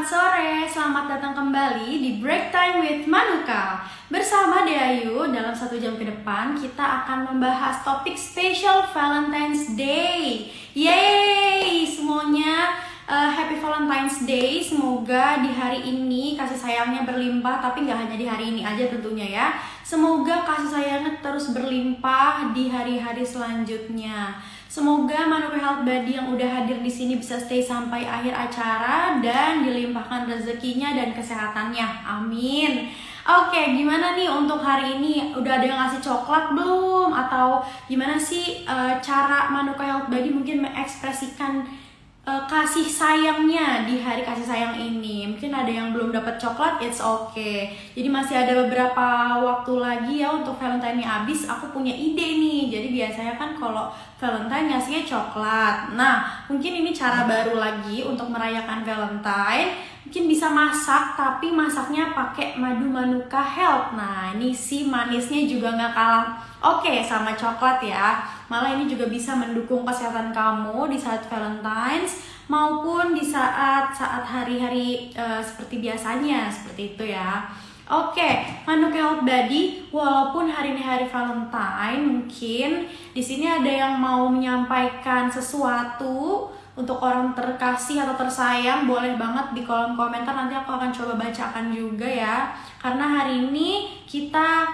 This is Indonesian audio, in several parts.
Selamat sore, selamat datang kembali di Break Time with Manuka. Bersama Deayu, dalam 1 jam ke depan kita akan membahas topik spesial Valentine's Day. Yeay, semuanya Happy Valentine's Day. Semoga di hari ini kasih sayangnya berlimpah, tapi nggak hanya di hari ini aja tentunya ya. Semoga kasih sayangnya terus berlimpah di hari-hari selanjutnya. Semoga Manuka Health Buddy yang udah hadir di sini bisa stay sampai akhir acara dan dilimpahkan rezekinya dan kesehatannya. Amin. Oke, gimana nih untuk hari ini? Udah ada yang ngasih coklat belum? Atau gimana sih cara Manuka Health Buddy mungkin mengekspresikan kasih sayangnya di hari kasih sayang ini? Mungkin ada yang belum dapat coklat, it's okay. Jadi masih ada beberapa waktu lagi ya untuk Valentine-nya habis. Aku punya ide nih. Jadi biasanya kan kalau Valentine ngasihnya coklat. Nah, mungkin ini cara baru lagi untuk merayakan Valentine. Mungkin bisa masak, tapi masaknya pakai madu Manuka Health. Nah, ini sih manisnya juga nggak kalah oke sama coklat ya. Malah ini juga bisa mendukung kesehatan kamu di saat Valentine's maupun di saat hari-hari seperti biasanya, seperti itu ya. Oke, Manuka Health Buddy, walaupun hari ini hari Valentine, mungkin di sini ada yang mau menyampaikan sesuatu untuk orang terkasih atau tersayang, boleh banget di kolom komentar, nanti aku akan coba bacakan juga ya. Karena hari ini kita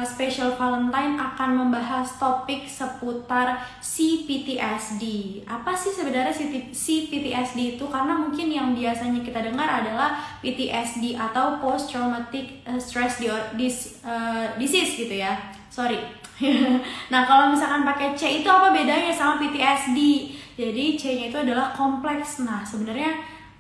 special Valentine akan membahas topik seputar CPTSD. Apa sih sebenarnya CPTSD itu? Karena mungkin yang biasanya kita dengar adalah PTSD atau Post Traumatic Stress Disease gitu ya. Sorry. Nah, kalau misalkan pakai C itu apa bedanya sama PTSD? Jadi C-nya itu adalah kompleks. Nah, sebenarnya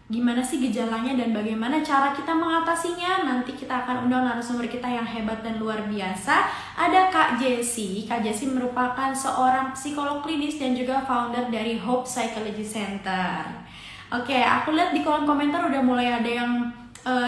gimana sih gejalanya dan bagaimana cara kita mengatasinya? Nanti kita akan undang narasumber kita yang hebat dan luar biasa. Ada Kak Jessie. Kak Jessie merupakan seorang psikolog klinis dan juga founder dari Hope Psychology Center. Oke, aku lihat di kolom komentar udah mulai ada yang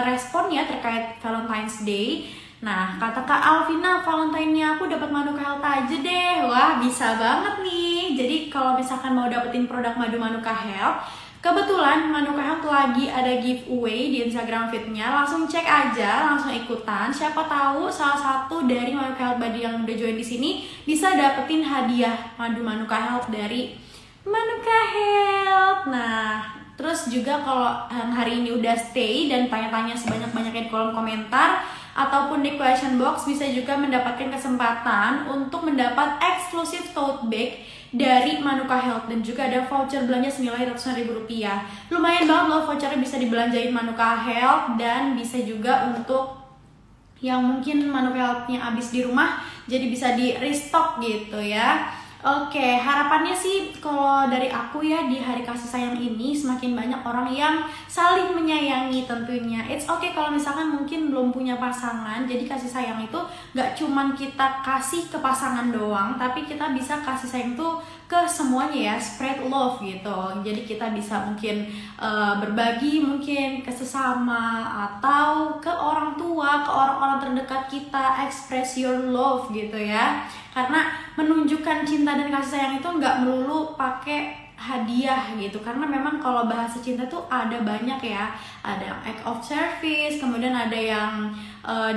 respon ya terkait Valentine's Day. Nah, kata Kak Alvina, Valentine-nya aku dapat Manuka Health aja deh. Wah, bisa banget nih. Jadi kalau misalkan mau dapetin produk madu Manuka Health, kebetulan Manuka Health lagi ada giveaway di Instagram feed-nya. Langsung cek aja, langsung ikutan. Siapa tahu salah satu dari Manuka Health Buddy yang udah join di sini bisa dapetin hadiah madu Manuka Health dari Manuka Health. Nah, terus juga kalau hari ini udah stay dan tanya-tanya sebanyak-banyaknya di kolom komentar ataupun di question box, bisa juga mendapatkan kesempatan untuk mendapat eksklusif tote bag dari Manuka Health dan juga ada voucher belanja senilai ratusan ribu rupiah. Lumayan banget loh vouchernya, bisa dibelanjain Manuka Health dan bisa juga untuk yang mungkin Manuka Health-nya habis di rumah jadi bisa di restock gitu ya. Oke, harapannya sih kalau dari aku ya di hari kasih sayang ini semakin banyak orang yang saling menyayangi tentunya. It's okay kalau misalkan mungkin belum punya pasangan, jadi kasih sayang itu gak cuman kita kasih ke pasangan doang, tapi kita bisa kasih sayang tuh ke semuanya ya, spread love gitu. Jadi kita bisa mungkin berbagi mungkin ke sesama atau ke orang tua, ke orang-orang terdekat kita, express your love gitu ya. Karena menunjukkan cinta dan kasih sayang itu nggak melulu pakai hadiah gitu, karena memang kalau bahasa cinta tuh ada banyak ya, ada yang act of service, kemudian ada yang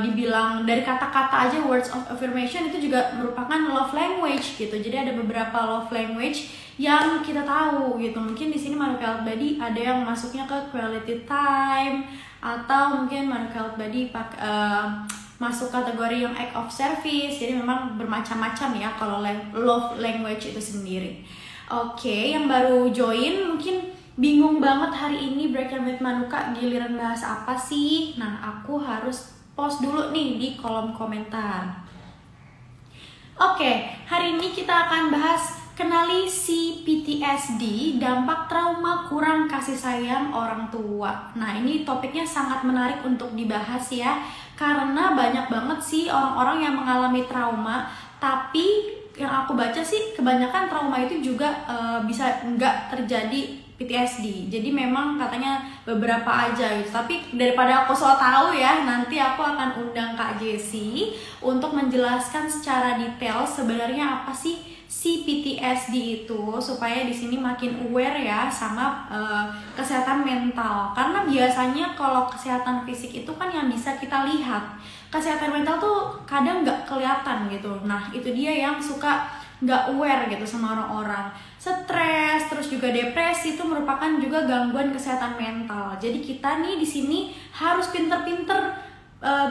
dibilang dari kata-kata aja, words of affirmation itu juga merupakan love language gitu. Jadi ada beberapa love language yang kita tahu gitu. Mungkin di sini Manuka Health Buddy ada yang masuknya ke quality time, atau mungkin Manuka Health Buddy masuk kategori yang act of service. Jadi memang bermacam-macam ya kalau love language itu sendiri. Oke, yang baru join mungkin bingung banget hari ini Break Time with Manuka giliran bahas apa sih? Nah, aku harus post dulu nih di kolom komentar. Oke, hari ini kita akan bahas kenali CPTSD, dampak trauma kurang kasih sayang orang tua. Nah, ini topiknya sangat menarik untuk dibahas ya, karena banyak banget sih orang-orang yang mengalami trauma, tapi yang aku baca sih kebanyakan trauma itu juga bisa nggak terjadi PTSD. Jadi memang katanya beberapa aja gitu. Tapi daripada aku so tahu ya, nanti aku akan undang Kak Jessie untuk menjelaskan secara detail sebenarnya apa sih si PTSD itu, supaya di sini makin aware ya sama kesehatan mental. Karena biasanya kalau kesehatan fisik itu kan yang bisa kita lihat, kesehatan mental tuh kadang nggak kelihatan gitu. Nah itu dia yang suka nggak aware gitu sama orang-orang. Stres, terus juga depresi itu merupakan juga gangguan kesehatan mental. Jadi kita nih di sini harus pinter-pinter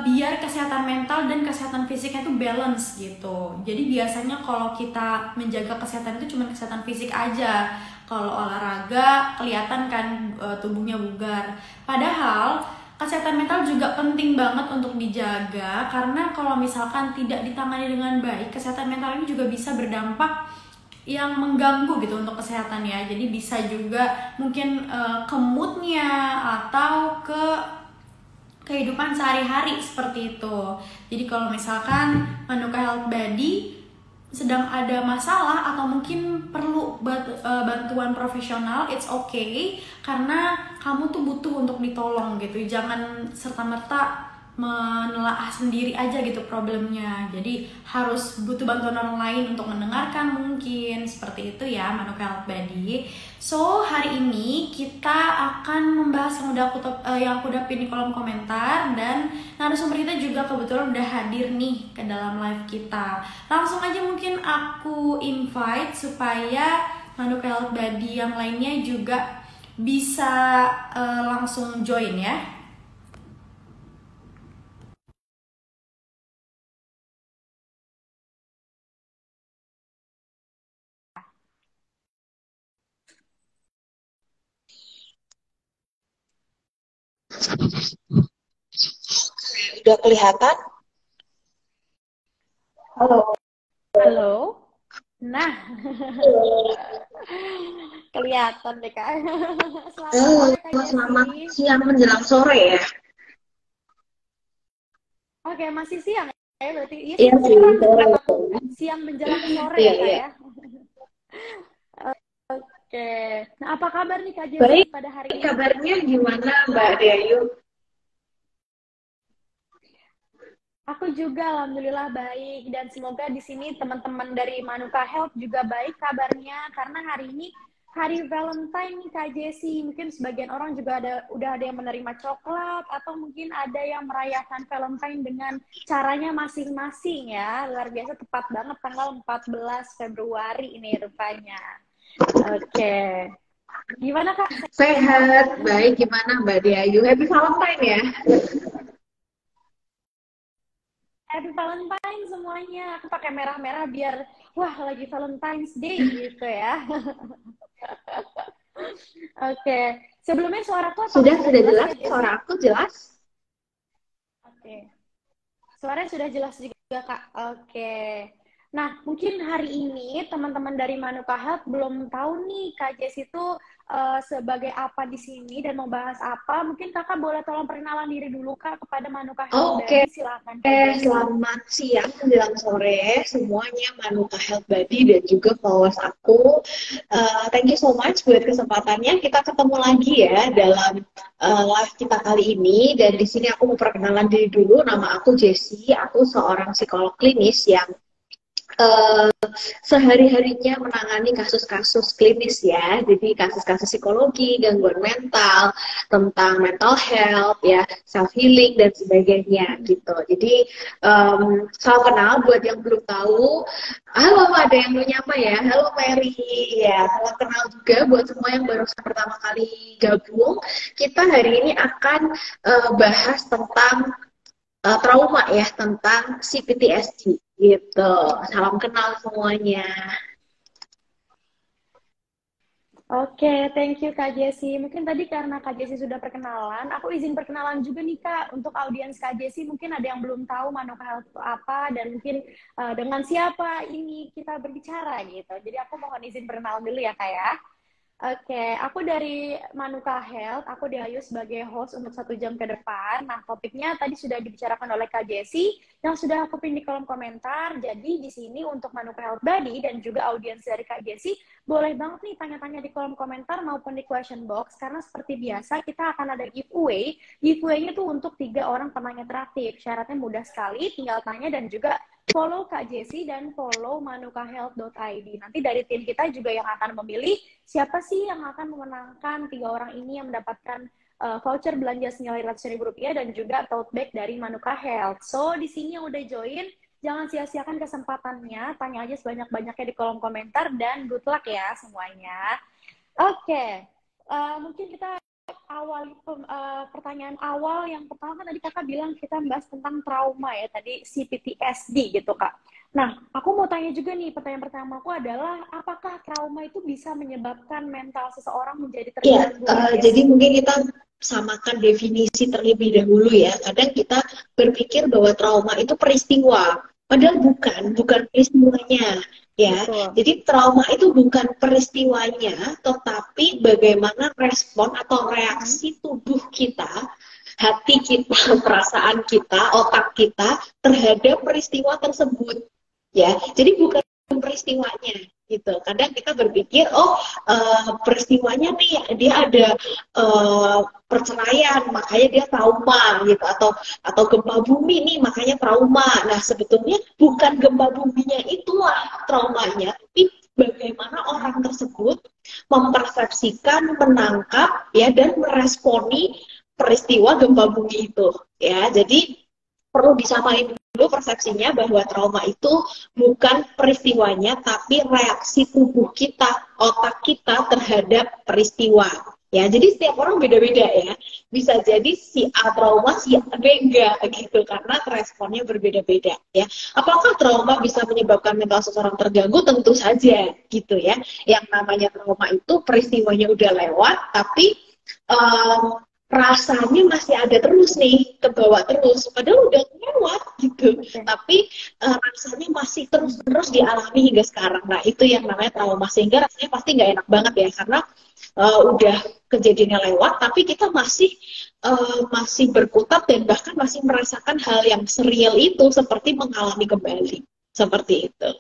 biar kesehatan mental dan kesehatan fisiknya tuh balance gitu. Jadi biasanya kalau kita menjaga kesehatan itu cuma kesehatan fisik aja. Kalau olahraga kelihatan kan tubuhnya bugar. Padahal kesehatan mental juga penting banget untuk dijaga, karena kalau misalkan tidak ditangani dengan baik, kesehatan mental ini juga bisa berdampak yang mengganggu gitu untuk kesehatan ya. Jadi bisa juga mungkin ke moodnya atau ke kehidupan sehari-hari seperti itu. Jadi kalau misalkan Manuka Health Body sedang ada masalah atau mungkin perlu bantuan profesional, it's okay, karena kamu tuh butuh untuk ditolong gitu. Jangan serta-merta menelaah sendiri aja gitu problemnya. Jadi harus butuh bantuan orang lain untuk mendengarkan, mungkin seperti itu ya Manuka Health Body. So hari ini kita akan membahas yang aku udah pin di kolom komentar, dan narasumber kita juga kebetulan udah hadir nih ke dalam live kita. Langsung aja mungkin aku invite supaya Manuka Health Body yang lainnya juga bisa langsung join ya. Udah kelihatan? Halo. Halo. Nah, kelihatan deh Kak. Selamat sore Kak Selamat Jessi. siang menjelang sore ya. Oke, masih siang ya berarti. Iya Iya sih, sekarang sore. siang menjelang sore Iya, ya Kak iya. ya. Oke. Nah, apa kabar nih Kak Baik, Jessi pada hari ini? kabarnya gimana Mbak Deayu? Aku juga alhamdulillah baik, dan semoga di sini teman-teman dari Manuka Health juga baik kabarnya, karena hari ini hari Valentine nih Kak Jessi. Mungkin sebagian orang juga udah ada yang menerima coklat, atau mungkin ada yang merayakan Valentine dengan caranya masing-masing ya. Luar biasa, tepat banget tanggal 14 Februari ini rupanya. Oke. Gimana Kak? Sehat, baik. Gimana Mbak Deayu? Happy Valentine ya. Happy Valentine semuanya. Aku pakai merah-merah biar wah lagi Valentine's Day gitu ya. Oke. Sebelumnya suaraku apakah Sudah jelas jelas, Kak Jessi? suara aku jelas. Oke. Suaranya sudah jelas juga Kak. Oke. Nah, mungkin hari ini teman-teman dari Manuka Health belum tahu nih Kak Jessi itu sebagai apa di sini dan mau bahas apa. Mungkin Kakak boleh tolong perkenalan diri dulu Kak kepada Manuka Health Oke, Body. Silakan Kak Jessi. selamat siang menjelang sore semuanya Manuka Health Body dan juga followers aku. Thank you so much buat kesempatannya. Kita ketemu lagi ya dalam live kita kali ini, dan di sini aku mau perkenalan diri dulu. Nama aku Jessi. Aku seorang psikolog klinis yang sehari-harinya menangani kasus-kasus klinis ya, jadi kasus-kasus psikologi, gangguan mental, tentang mental health ya, self healing dan sebagainya gitu. Jadi salam kenal buat yang belum tahu. Halo, ada yang mau nyapa ya? Halo Mary, ya salam kenal juga buat semua yang baru pertama kali gabung. Kita hari ini akan bahas tentang trauma ya, tentang CPTSD gitu. Salam kenal semuanya. Oke, thank you Kak Jessi. Mungkin tadi karena Kak Jessi sudah perkenalan, aku izin perkenalan juga nih Kak, untuk audiens Kak Jessi. Mungkin ada yang belum tahu Manuka Health itu apa, dan mungkin dengan siapa ini kita berbicara gitu. Jadi aku mohon izin perkenalan dulu ya Kak ya. Oke, aku dari Manuka Health, aku diayu sebagai host untuk 1 jam ke depan. Nah, topiknya tadi sudah dibicarakan oleh Kak Jessi, yang sudah aku pin di kolom komentar. Jadi, di sini untuk Manuka Health Body dan juga audiens dari Kak Jessi, boleh banget nih tanya-tanya di kolom komentar maupun di question box, karena seperti biasa kita akan ada giveaway. Giveaway-nya tuh untuk 3 orang penanya terakhir. Syaratnya mudah sekali, tinggal tanya dan juga follow Kak Jessie dan follow manukahealth.id. Nanti dari tim kita juga yang akan memilih siapa sih yang akan memenangkan 3 orang ini yang mendapatkan voucher belanja senilai Rp100.000 dan juga tote bag dari Manuka Health. So, di sini yang udah join, jangan sia-siakan kesempatannya, tanya aja sebanyak-banyaknya di kolom komentar, dan good luck ya semuanya. Oke, mungkin kita awal pertanyaan awal yang pertama kan tadi kakak bilang kita bahas tentang trauma ya, tadi si PTSD gitu kak. Nah, aku mau tanya juga nih, pertanyaan pertamaku adalah apakah trauma itu bisa menyebabkan mental seseorang menjadi terganggu? Jadi mungkin kita samakan definisi terlebih dahulu ya. Kadang kita berpikir bahwa trauma itu peristiwa, padahal bukan peristiwanya ya. Betul. Jadi trauma itu bukan peristiwanya, tetapi bagaimana respon atau reaksi tubuh kita, hati kita, perasaan kita, otak kita terhadap peristiwa tersebut. Ya, jadi bukan peristiwanya gitu. Kadang kita berpikir, peristiwanya nih dia ada perceraian, makanya dia trauma gitu, atau gempa bumi nih makanya trauma. Nah, sebetulnya bukan gempa buminya itulah traumanya, tapi bagaimana orang tersebut mempersepsikan, menangkap ya dan meresponi peristiwa gempa bumi itu ya. Jadi perlu disamain dulu persepsinya bahwa trauma itu bukan peristiwanya, tapi reaksi tubuh kita, otak kita terhadap peristiwa. Ya, jadi setiap orang beda-beda ya. Bisa jadi si A trauma, si B enggak gitu, karena responnya berbeda-beda ya. Apakah trauma bisa menyebabkan mental seseorang terganggu? Tentu saja gitu ya. Yang namanya trauma itu peristiwanya udah lewat, tapi rasanya masih ada terus nih, kebawa terus, padahal udah lewat gitu, tapi rasanya masih terus dialami hingga sekarang. Nah, itu yang namanya trauma, sehingga rasanya pasti nggak enak banget ya, karena udah kejadiannya lewat, tapi kita masih berkutat dan bahkan masih merasakan hal yang surreal itu seperti mengalami kembali, seperti itu.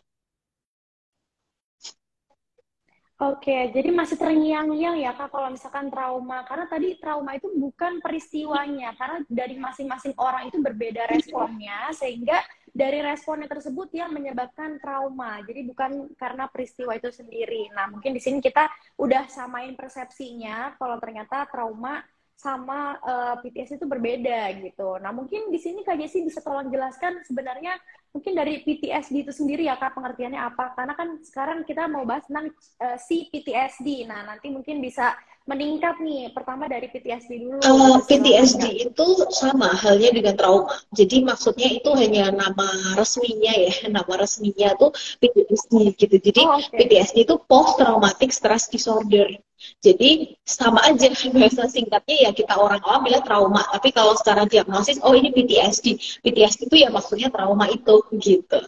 Oke, jadi masih terngiang-ngiang ya Kak kalau misalkan trauma. Karena tadi trauma itu bukan peristiwanya, karena dari masing-masing orang itu berbeda responnya, sehingga dari responnya tersebut yang menyebabkan trauma. Jadi bukan karena peristiwa itu sendiri. Nah, mungkin di sini kita udah samain persepsinya kalau ternyata trauma sama PTSD itu berbeda gitu. Nah, mungkin di sini Kak Jessie bisa tolong jelaskan sebenarnya mungkin dari PTSD itu sendiri ya Kak, pengertiannya apa? Karena kan sekarang kita mau bahas tentang si PTSD. Nah, nanti mungkin bisa meningkat nih. Pertama dari PTSD dulu. PTSD itu sama halnya dengan trauma. Jadi maksudnya itu hanya nama resminya ya. Nama resminya tuh PTSD gitu. Jadi PTSD itu Post Traumatic Stress Disorder. Jadi sama aja, bahasa singkatnya ya kita orang awam bilang trauma. Tapi kalau secara diagnosis, oh ini PTSD. PTSD itu ya maksudnya trauma itu gitu.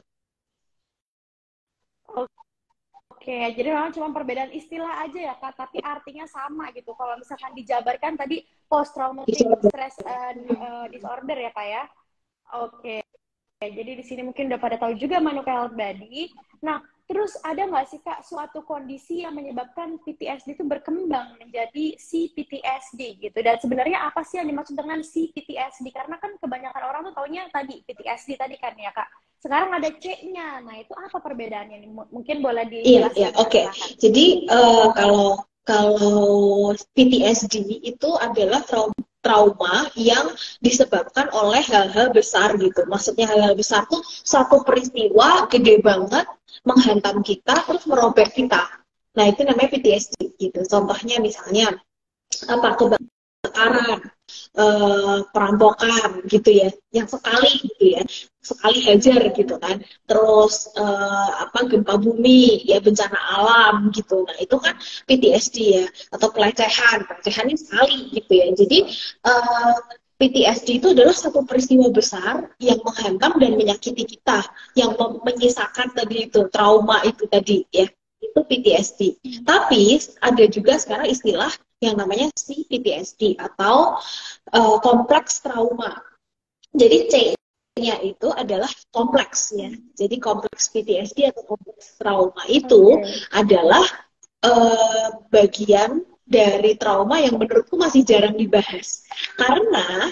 Oke, jadi memang cuma perbedaan istilah aja ya Kak, tapi artinya sama gitu. Kalau misalkan dijabarkan tadi post traumatic stress disorder ya Kak ya. Oke. Jadi di sini mungkin udah pada tahu juga Manuka Health Body. Nah, terus ada nggak sih Kak suatu kondisi yang menyebabkan PTSD itu berkembang menjadi si PTSD gitu? Dan sebenarnya apa sih yang dimaksud dengan si PTSD? Karena kan kebanyakan orang tuh taunya tadi PTSD tadi kan ya Kak. Sekarang ada C-nya. Nah, itu apa perbedaannya nih? Mungkin boleh dijelaskan. Iya, oke. Jadi kalau PTSD itu adalah trauma yang disebabkan oleh hal-hal besar gitu. Maksudnya hal-hal besar tuh satu peristiwa gede banget menghantam kita terus merobek kita. Nah, itu namanya PTSD gitu. Contohnya misalnya apa, kebakaran, perampokan gitu ya, yang sekali gitu ya, sekali hajar gitu kan. Terus gempa bumi ya, bencana alam gitu. Nah, itu kan PTSD ya, atau pelecehan ini sekali gitu ya. Jadi PTSD itu adalah satu peristiwa besar yang menghantam dan menyakiti kita, yang menyisakan tadi itu trauma itu tadi ya, itu PTSD. Tapi ada juga sekarang istilah yang namanya CPTSD atau kompleks trauma. Jadi C-nya itu adalah kompleks ya. Jadi kompleks PTSD atau kompleks trauma itu adalah bagian dari trauma yang menurutku masih jarang dibahas. Karena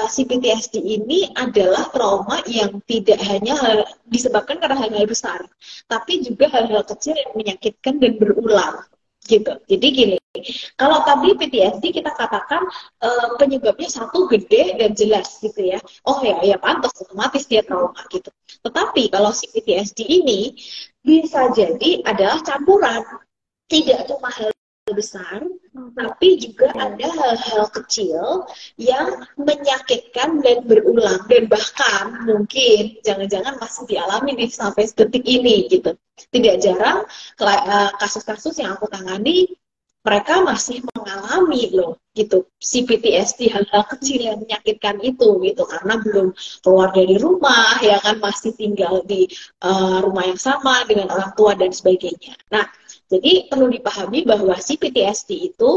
si PTSD ini adalah trauma yang tidak hanya disebabkan karena hal-hal besar, tapi juga hal-hal kecil yang menyakitkan dan berulang. Gitu. Jadi gini, kalau tadi PTSD kita katakan penyebabnya satu gede dan jelas gitu ya. Oh ya pantas otomatis dia trauma gitu. Tetapi kalau si PTSD ini bisa jadi adalah campuran, tidak cuma hal besar, tapi juga ada hal-hal kecil yang menyakitkan dan berulang, dan bahkan mungkin jangan-jangan masih dialami nih sampai detik ini gitu. Tidak jarang kasus-kasus yang aku tangani, mereka masih mengalami loh gitu si PTSD, hal-hal kecil yang menyakitkan itu gitu, karena belum keluar dari rumah ya kan, masih tinggal di rumah yang sama dengan orang tua dan sebagainya. Nah, jadi perlu dipahami bahwa si PTSD itu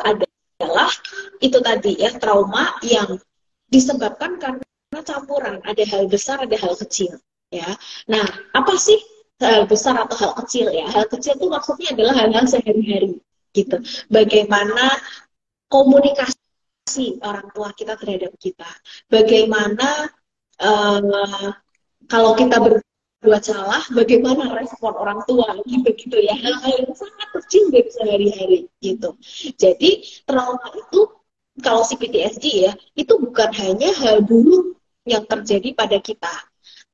adalah itu tadi ya, trauma yang disebabkan karena campuran, ada hal besar, ada hal kecil ya. Nah, apa sih hal besar atau hal kecil ya? Hal kecil itu maksudnya adalah hal-hal sehari-hari gitu. Bagaimana komunikasi orang tua kita terhadap kita, bagaimana kalau kita berbuat salah, bagaimana respon orang tua gitu-gitu ya, hal-hal yang sangat kecil dari sehari-hari gitu. Jadi trauma itu, kalau si PTSD ya, itu bukan hanya hal buruk yang terjadi pada kita,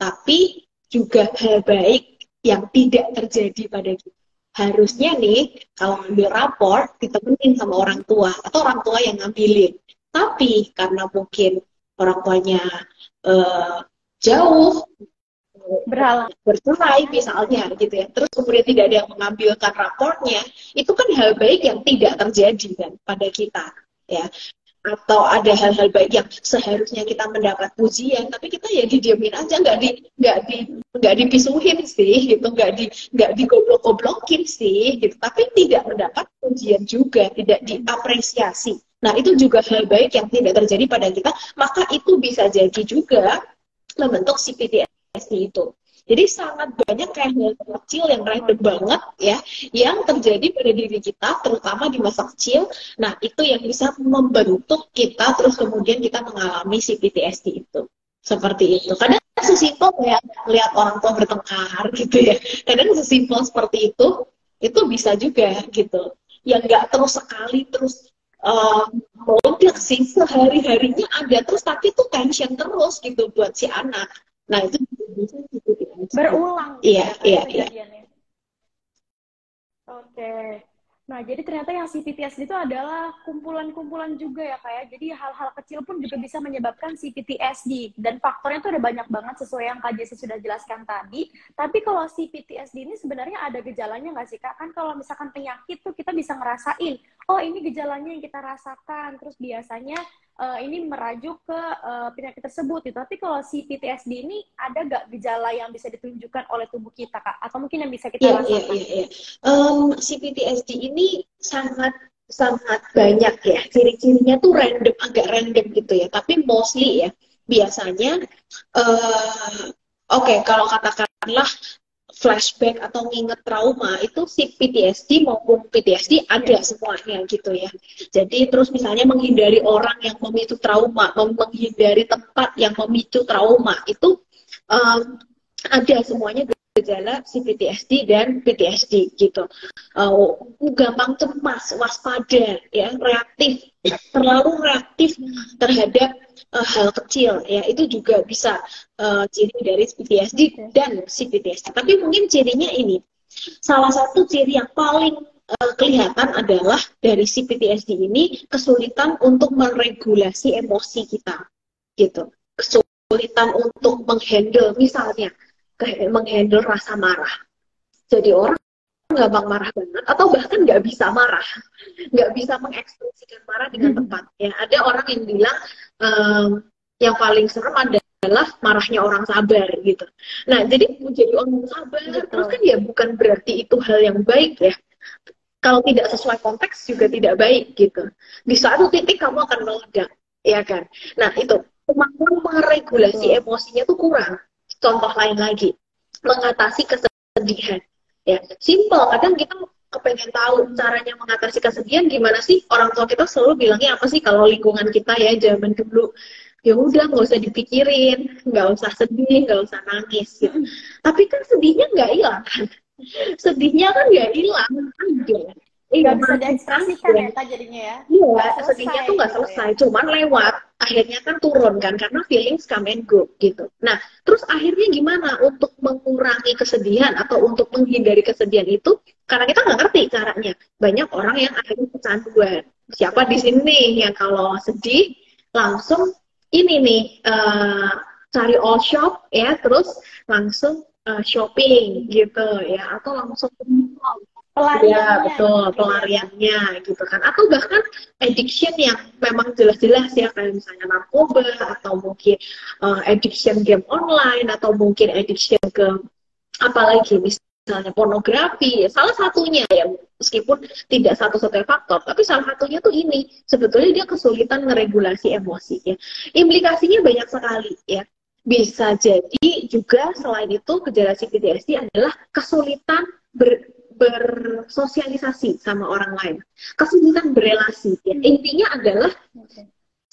tapi juga hal baik yang tidak terjadi pada kita. Harusnya nih, kalau ngambil rapor, ditemenin sama orang tua, atau orang tua yang ngambilin. Tapi karena mungkin orang tuanya jauh, Berhalang. bercerai misalnya gitu ya, terus kemudian tidak ada yang mengambilkan raportnya, itu kan hal baik yang tidak terjadi kan pada kita ya. Atau ada hal-hal baik yang seharusnya kita mendapat pujian, tapi kita ya didiemin aja, nggak dipisuhin sih gitu, nggak digoblok-goblokin sih gitu, tapi tidak mendapat pujian juga, tidak diapresiasi. Nah, itu juga hal baik yang tidak terjadi pada kita, maka itu bisa jadi juga membentuk si PTSD itu. Jadi sangat banyak kayak hal kecil yang random banget ya, yang terjadi pada diri kita, terutama di masa kecil. Nah, itu yang bisa membentuk kita, terus kemudian kita mengalami si PTSD itu. Seperti itu. Kadang sesimpel ya, lihat orang tua bertengkar gitu ya. Kadang sesimpel seperti itu bisa juga gitu. Yang nggak terus sekali, terus meledak sih, sehari-harinya ada terus, tapi itu tension terus gitu buat si anak. Nah, itu bisa Berulang. iya. Oke. Nah, jadi ternyata yang si PTSD itu adalah kumpulan-kumpulan juga ya, kayak. Jadi hal-hal kecil pun juga bisa menyebabkan si PTSD. Dan faktornya tuh ada banyak banget sesuai yang Kak Jessi sudah jelaskan tadi. Tapi kalau si PTSD ini sebenarnya ada gejalanya nggak sih, Kak? Kan kalau misalkan penyakit tuh kita bisa ngerasain, oh ini gejalanya yang kita rasakan. Terus biasanya ini merajuk ke penyakit tersebut gitu. Tapi kalau si PTSD ini ada nggak gejala yang bisa ditunjukkan oleh tubuh kita, Kak? Atau mungkin yang bisa kita rasakan? Si PTSD ini sangat banyak ya, ciri-cirinya tuh agak random gitu ya, tapi mostly ya biasanya kalau katakanlah flashback atau nginget trauma, itu si PTSD maupun PTSD ada semuanya gitu ya. Jadi terus misalnya menghindari orang yang memicu trauma, menghindari tempat yang memicu trauma, itu ada semuanya gejala si PTSD dan PTSD gitu. Gampang cemas, waspada ya, reaktif, terlalu reaktif terhadap hal kecil ya, itu juga bisa ciri dari PTSD dan si PTSD. Tapi mungkin cirinya ini, salah satu ciri yang paling kelihatan adalah dari si PTSD ini, kesulitan untuk meregulasi emosi kita gitu, kesulitan untuk menghandle, misalnya menghandle rasa marah. Jadi orang gampang marah banget, atau bahkan nggak bisa marah, nggak bisa mengekspresikan marah dengan tepat ya. Ada orang yang bilang yang paling serem adalah marahnya orang sabar gitu. Nah, jadi menjadi orang sabar terus kan ya bukan berarti itu hal yang baik ya. Kalau tidak sesuai konteks juga tidak baik gitu. Di suatu titik kamu akan meledak, ya kan? Nah, itu kemampuan meregulasi emosinya tuh kurang. Contoh lain lagi, mengatasi kesedihan. ya. Simple, kadang kita kepengen tahu caranya mengatasi kesedihan gimana sih. Orang tua kita selalu bilangnya apa sih kalau lingkungan kita ya zaman dulu, ya udah nggak usah dipikirin, nggak usah sedih, nggak usah nangis gitu. Tapi kan sedihnya nggak hilang kan, sedihnya kan nggak hilang, ada. Nggak bisa diekspresikan ya Kak jadinya ya. Iya, sedihnya tuh nggak gitu selesai, cuman lewat. Akhirnya kan turun kan, karena feelings come and go gitu. Nah, terus akhirnya gimana untuk mengurangi kesedihan atau untuk menghindari kesedihan itu? Karena kita nggak ngerti caranya. Banyak orang yang akhirnya kecanduan. Siapa di sini yang kalau sedih langsung ini nih cari all shop ya, terus langsung shopping gitu ya, atau langsung ke mall. Ya, betul, pelariannya gitu kan. Atau bahkan addiction yang memang jelas-jelas ya, kayak misalnya narkoba, atau mungkin addiction game online, atau mungkin addiction ke apalagi misalnya pornografi. Salah satunya ya, meskipun tidak satu-satunya faktor, tapi salah satunya tuh ini, sebetulnya dia kesulitan meregulasi emosi ya. Implikasinya banyak sekali ya. Bisa jadi juga selain itu gejala PTSD adalah kesulitan bersosialisasi sama orang lain, kesulitan berelasi ya. Intinya adalah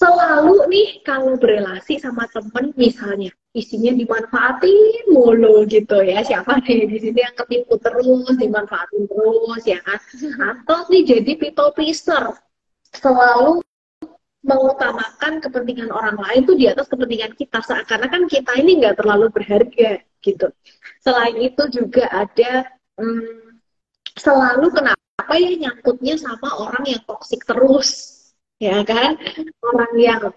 selalu nih kalau berelasi sama temen misalnya isinya dimanfaatin mulu gitu ya, siapa nih di sini yang ketipu terus, dimanfaatin terus ya kan, atau nih jadi people pleaser, selalu mengutamakan kepentingan orang lain tuh di atas kepentingan kita, seakan-akan kita ini nggak terlalu berharga gitu. Selain itu juga ada selalu kenapa ya nyangkutnya sama orang yang toksik terus, ya kan? Orang yang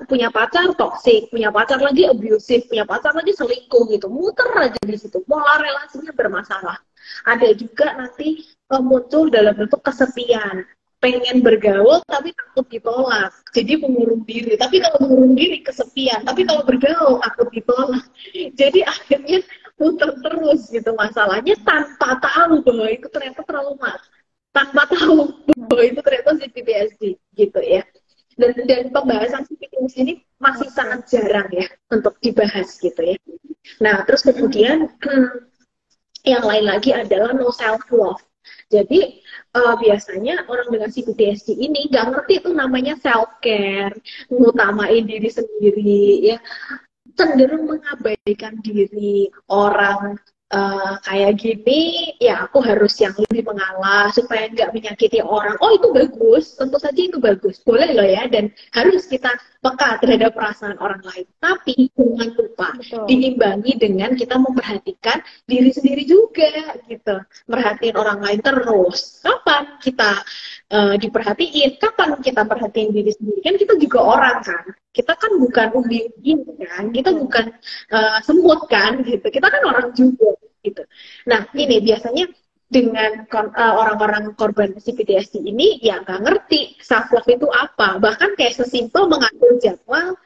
punya pacar toksik, punya pacar lagi abusive, punya pacar lagi selingkuh gitu, muter aja di situ, pola relasinya bermasalah. Ada juga nanti muncul dalam bentuk kesepian, pengen bergaul tapi takut ditolak, jadi mengurung diri. Tapi kalau mengurung diri kesepian, tapi kalau bergaul takut ditolak, jadi akhirnya muter terus gitu masalahnya tanpa tahu bahwa itu ternyata trauma, tanpa tahu bahwa itu ternyata PTSD gitu ya. Dan pembahasan PTSD ini masih sangat jarang ya untuk dibahas gitu ya. Nah terus kemudian yang lain lagi adalah no self love. Jadi biasanya orang dengan PTSD ini nggak ngerti itu namanya self care, ngutamain diri sendiri ya, cenderung mengabaikan diri. Orang kayak gini ya aku harus yang lebih mengalah supaya nggak menyakiti orang. Oh itu bagus, tentu saja itu bagus, boleh loh ya, dan harus kita peka terhadap perasaan orang lain. Tapi jangan lupa diimbangi dengan kita memperhatikan diri sendiri juga gitu. Merhatiin orang lain terus. Kapan kita diperhatiin? Kapan kita perhatiin diri sendiri? Kan kita juga orang kan. Kita kan bukan umbi-umbi kan, kita bukan semut kan, gitu. Kita kan orang juga, gitu. Nah, ini biasanya dengan orang-orang korban PTSD ini ya nggak ngerti self love itu apa. Bahkan kayak sesimpel mengatur jadwal,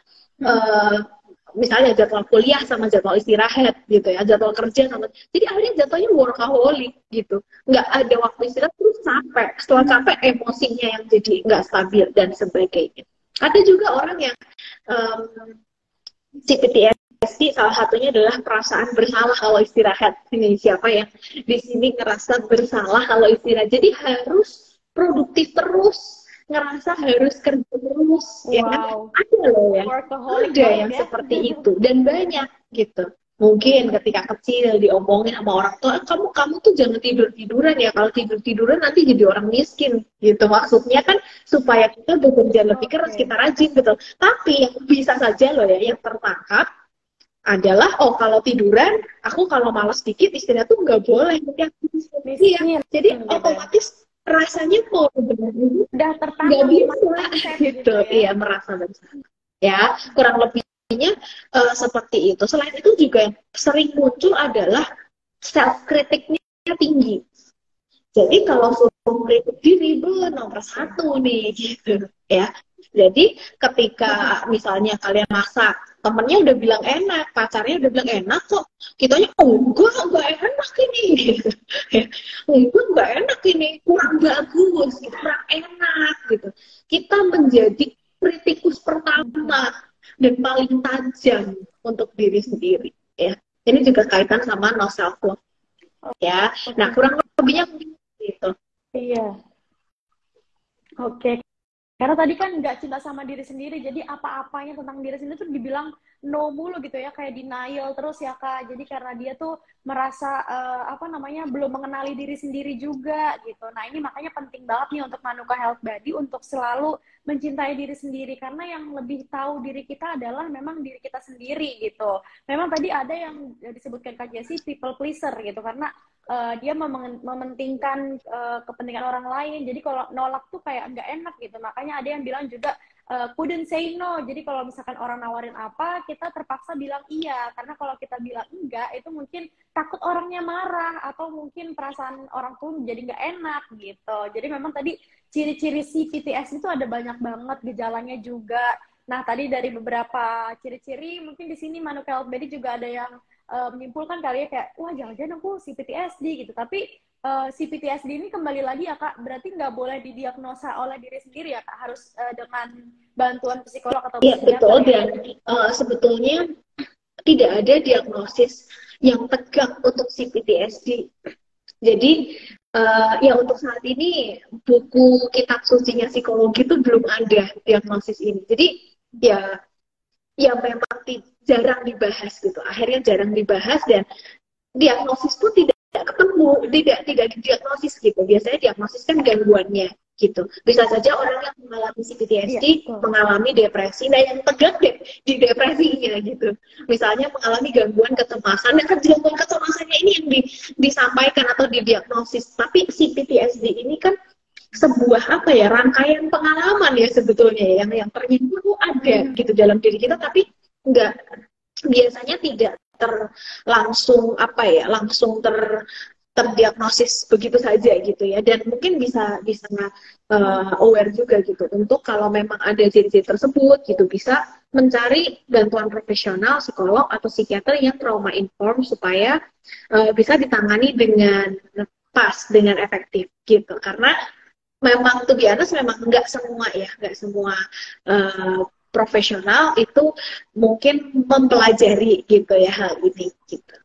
misalnya jadwal kuliah sama jadwal istirahat, gitu ya, jadwal kerja sama. Jadi akhirnya jatuhnya workaholic, gitu. Nggak ada waktu istirahat, terus capek. Setelah capek, emosinya yang jadi nggak stabil dan sebagainya. Ada juga orang yang PTSD salah satunya adalah perasaan bersalah kalau istirahat. Ini siapa yang di sini ngerasa bersalah kalau istirahat? Jadi harus produktif terus, ngerasa harus kerja terus, ya kan? Ada loh ya, ada yang seperti itu dan banyak gitu. Mungkin ketika kecil diomongin sama orang tua, kamu tuh jangan tidur-tiduran ya, kalau tidur-tiduran nanti jadi orang miskin gitu. Maksudnya kan supaya kita bekerja lebih keras, kita rajin gitu. Tapi yang bisa saja loh ya, yang tertangkap adalah, oh kalau tiduran, aku kalau malas dikit istirahat tuh nggak boleh. Iya, jadi otomatis rasanya mau benar-benar udah tertangkap nggak bisa gitu ya, merasa bersalah. Ya, kurang lebih seperti itu. Selain itu juga yang sering muncul adalah self kritiknya tinggi. Jadi kalau suruh kritik diri nomor satu nih gitu ya. Jadi ketika misalnya kalian masak, temennya udah bilang enak, pacarnya udah bilang enak kok, kitanya enggak enak ini gitu. Enggak enak ini, kurang bagus, kurang enak gitu. Kita menjadi kritikus pertama dan paling tajam untuk diri sendiri ya. Ini juga kaitan sama no self love. ya. Nah, kurang lebihnya mungkin gitu. Iya. Oke. Karena tadi kan nggak cinta sama diri sendiri, jadi apa-apanya tentang diri sendiri tuh dibilang no mulu gitu ya, kayak denial terus ya Kak. Jadi karena dia tuh merasa belum mengenali diri sendiri juga gitu. Nah ini makanya penting banget nih untuk Manuka Health Body untuk selalu mencintai diri sendiri, karena yang lebih tahu diri kita adalah memang diri kita sendiri gitu. Memang tadi ada yang disebutkan Kak Jessi people pleaser gitu, karena dia mementingkan kepentingan orang lain. Jadi kalau nolak tuh kayak nggak enak gitu. Makanya ada yang bilang juga couldn't say no. Jadi kalau misalkan orang nawarin apa, kita terpaksa bilang iya. Karena kalau kita bilang enggak, itu mungkin takut orangnya marah atau mungkin perasaan orang tuh jadi nggak enak gitu. Jadi memang tadi ciri-ciri CPTSD itu ada banyak banget gejalanya juga. Nah tadi dari beberapa ciri-ciri mungkin di sini Manuka Health Body juga ada yang menyimpulkan kali ya kayak wah jangan-jangan aku CPTSD gitu. Tapi CPTSD ini kembali lagi ya Kak, berarti nggak boleh didiagnosa oleh diri sendiri ya Kak, harus dengan bantuan psikolog atau Iya betul, ya? dan sebetulnya tidak ada diagnosis yang tegak untuk CPTSD. Jadi ya untuk saat ini buku kitab sucinya psikologi itu belum ada diagnosis ini. Jadi ya memang jarang dibahas gitu. Akhirnya jarang dibahas dan diagnosis pun tidak ketemu, tidak didiagnosis gitu. Biasanya diagnosis kan gangguannya gitu. Bisa saja orang yang mengalami CPTSD mengalami depresi. Nah yang tegak di depresinya gitu. Misalnya mengalami gangguan kecemasan. Nah gangguan kecemasannya ini yang disampaikan atau didiagnosis. Tapi CPTSD ini kan sebuah rangkaian pengalaman ya sebetulnya yang ternyata ada gitu dalam diri kita, tapi biasanya tidak langsung terdiagnosis begitu saja gitu ya. Dan mungkin bisa aware juga gitu untuk kalau memang ada ciri-ciri tersebut gitu bisa mencari bantuan profesional psikolog atau psikiater yang trauma informed supaya bisa ditangani dengan pas, dengan efektif gitu. Karena memang to be honest memang nggak semua profesional itu mungkin mempelajari gitu ya hal ini gitu.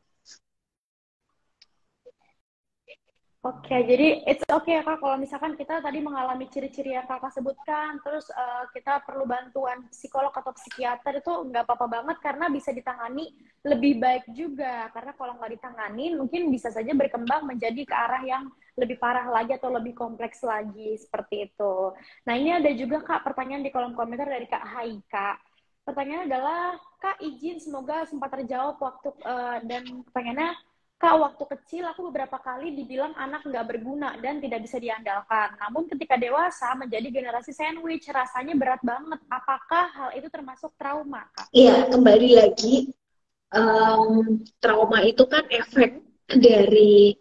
Oke, jadi it's okay ya Kak, kalau misalkan kita tadi mengalami ciri-ciri yang Kakak sebutkan, terus kita perlu bantuan psikolog atau psikiater, itu nggak apa-apa banget karena bisa ditangani lebih baik juga. Karena kalau nggak ditangani, mungkin bisa saja berkembang menjadi ke arah yang lebih parah lagi atau lebih kompleks lagi, seperti itu. Nah, ini ada juga Kak pertanyaan di kolom komentar dari Kak Haika. Pertanyaannya adalah, Kak izin semoga sempat terjawab waktu dan pertanyaannya, Kak, waktu kecil aku beberapa kali dibilang anak nggak berguna dan tidak bisa diandalkan. Namun ketika dewasa menjadi generasi sandwich, rasanya berat banget. Apakah hal itu termasuk trauma, Kak? Iya, kembali lagi, trauma itu kan efek dari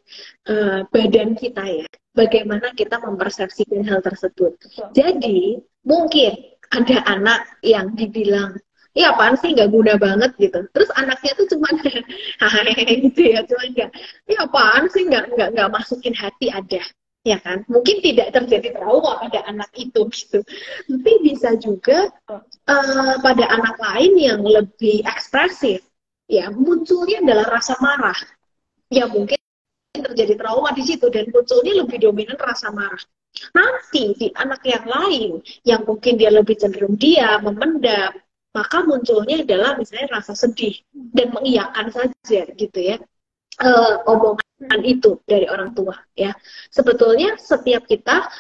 badan kita ya. Bagaimana kita mempersepsikan hal tersebut. Jadi, mungkin ada anak yang dibilang, iya apaan sih nggak guna banget gitu. Terus anaknya tuh cuma gitu ya, cuma iya apaan sih nggak masukin hati ada, ya kan? Mungkin tidak terjadi trauma pada anak itu gitu. Tapi bisa juga pada anak lain yang lebih ekspresif, ya munculnya adalah rasa marah. Ya mungkin terjadi trauma di situ dan munculnya lebih dominan rasa marah. Nanti di anak yang lain yang mungkin dia lebih cenderung diam, memendam, maka munculnya adalah misalnya rasa sedih dan mengiyakan saja gitu ya omongan itu dari orang tua ya. Sebetulnya setiap kita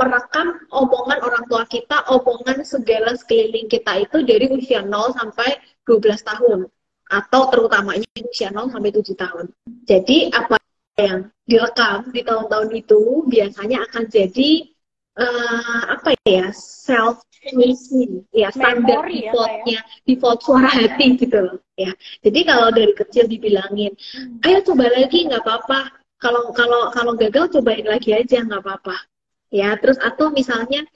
merekam omongan orang tua kita, omongan segala sekeliling kita itu dari usia 0 sampai 12 tahun atau terutamanya usia 0 sampai 7 tahun. Jadi apa yang direkam di tahun-tahun itu biasanya akan jadi self listening ya, standar defaultnya, default suara hati gitu loh ya. Jadi kalau dari kecil dibilangin ayo coba lagi nggak apa-apa, kalau gagal cobain lagi aja nggak apa-apa ya. Terus atau misalnya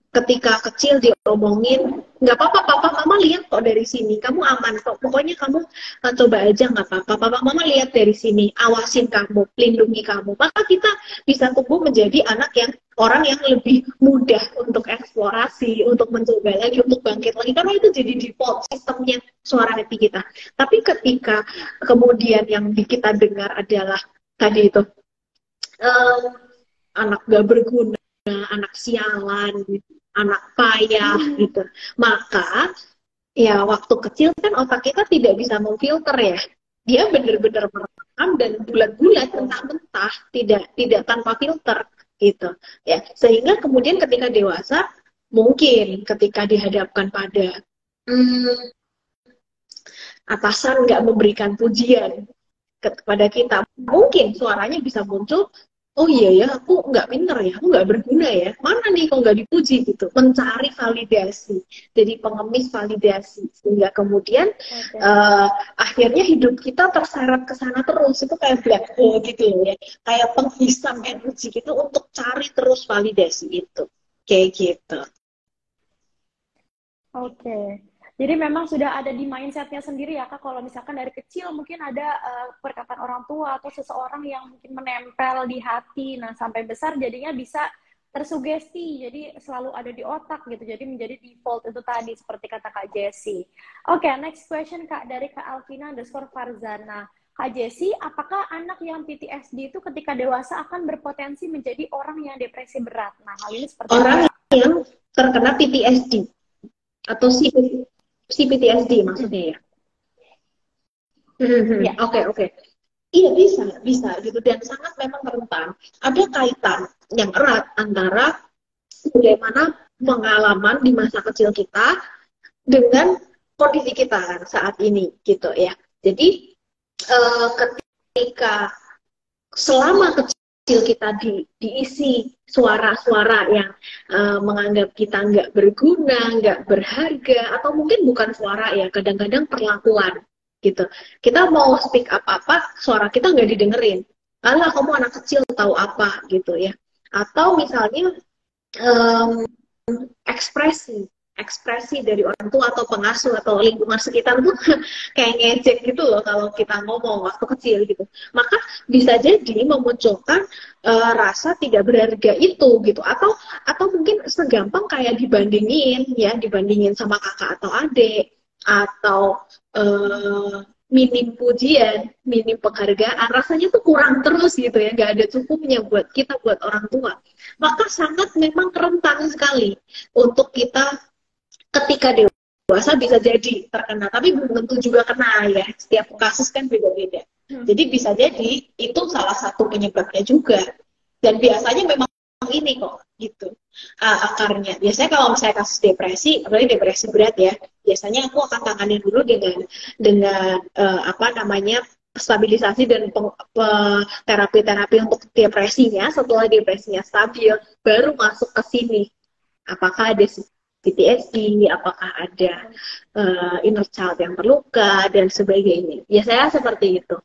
ketika kecil diomongin nggak apa-apa papa mama lihat kok dari sini kamu aman kok, pokoknya kamu coba aja nggak apa-apa, papa mama lihat dari sini, awasin kamu, lindungi kamu, maka kita bisa tumbuh menjadi anak yang orang yang lebih mudah untuk eksplorasi, untuk mencoba lagi, untuk bangkit lagi, karena itu jadi default sistemnya suara hati kita. Tapi ketika kemudian yang kita dengar adalah tadi itu anak gak berguna, anak sialan, anak payah gitu, maka ya waktu kecil kan otak kita tidak bisa memfilter ya, dia benar-benar merekam dan bulat-bulat mentah-mentah, tidak tanpa filter gitu ya, sehingga kemudian ketika dewasa mungkin ketika dihadapkan pada atasan nggak memberikan pujian kepada kita, mungkin suaranya bisa muncul, oh iya ya, aku nggak pinter ya, aku nggak berguna ya, mana nih kok nggak dipuji gitu, mencari validasi, jadi pengemis validasi, sehingga kemudian akhirnya hidup kita terseret ke sana terus, itu kayak black hole gitu ya, kayak penghisap energi gitu untuk cari terus validasi itu, kayak gitu. Oke. Jadi memang sudah ada di mindsetnya sendiri ya Kak, kalau misalkan dari kecil mungkin ada perkataan orang tua atau seseorang yang mungkin menempel di hati, nah sampai besar jadinya bisa tersugesti, jadi selalu ada di otak gitu, jadi menjadi default itu tadi seperti kata Kak Jessie. Oke, next question Kak dari Kak Alvina_Farzana. Kak Jessie, apakah anak yang PTSD itu ketika dewasa akan berpotensi menjadi orang yang depresi berat? Nah, hal ini seperti orang yang terkena PTSD atau PTSD maksudnya ya? Ya. Oke. Iya bisa gitu, dan sangat memang rentan. Ada kaitan yang erat antara bagaimana pengalaman di masa kecil kita dengan kondisi kita saat ini gitu ya. Jadi ketika selama kecil kita diisi suara-suara yang menganggap kita nggak berguna, nggak berharga, atau mungkin bukan suara ya, kadang-kadang perlakuan gitu. Kita mau speak up apa, suara kita nggak didengerin. Alah, kamu anak kecil tahu apa gitu ya. Atau misalnya ekspresi dari orang tua atau pengasuh atau lingkungan sekitar tuh kayak ngejek gitu loh kalau kita ngomong waktu kecil gitu. Maka bisa jadi memunculkan rasa tidak berharga itu gitu, atau mungkin segampang kayak dibandingin sama kakak atau adik, atau minim pujian, minim penghargaan, rasanya tuh kurang terus gitu ya, nggak ada cukupnya buat kita, buat orang tua. Maka sangat memang rentan sekali untuk kita ketika dewasa bisa jadi terkena, tapi belum tentu juga kena ya, setiap kasus kan beda-beda. Jadi bisa jadi itu salah satu penyebabnya juga, dan biasanya memang ini kok gitu akarnya. Biasanya kalau misalnya kasus depresi, apalagi depresi berat ya, biasanya aku akan tangani dulu dengan stabilisasi dan terapi-terapi untuk depresinya. Setelah depresinya stabil, baru masuk ke sini. Apakah ada PTSD, apakah ada inner child yang terluka dan sebagainya. Biasanya seperti itu.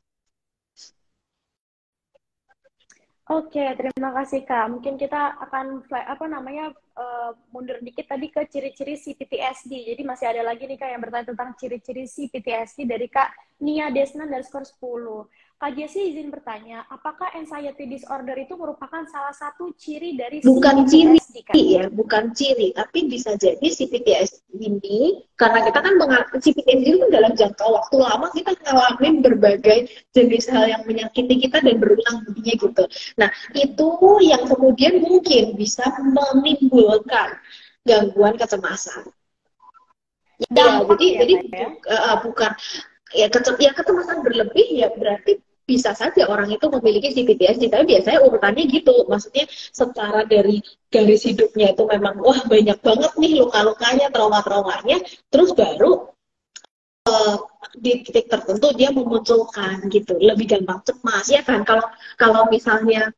Oke, terima kasih Kak. Mungkin kita akan mundur dikit tadi ke ciri-ciri si PTSD. Jadi masih ada lagi nih Kak yang bertanya tentang ciri-ciri si PTSD dari Kak Nia Desna dari skor 10. Kak Jessie izin bertanya, apakah anxiety disorder itu merupakan salah satu ciri dari bukan PTSD, ciri ya, bukan ciri, tapi bisa jadi si PTSD ini, karena kita kan si PTSD itu dalam jangka waktu lama kita ngalamin berbagai jenis hal yang menyakiti kita dan berulang ulanginya gitu. Nah, itu yang kemudian mungkin bisa menimbulkan gangguan kecemasan. Jadi bukan ya kecemasan berlebih ya berarti bisa saja orang itu memiliki si PTSD, tapi biasanya urutannya gitu, maksudnya secara dari garis hidupnya itu memang wah banyak banget nih luka-lukanya, trauma-traumanya, terus baru di titik tertentu dia memunculkan gitu, lebih gampang cemas ya kan. Kalau misalnya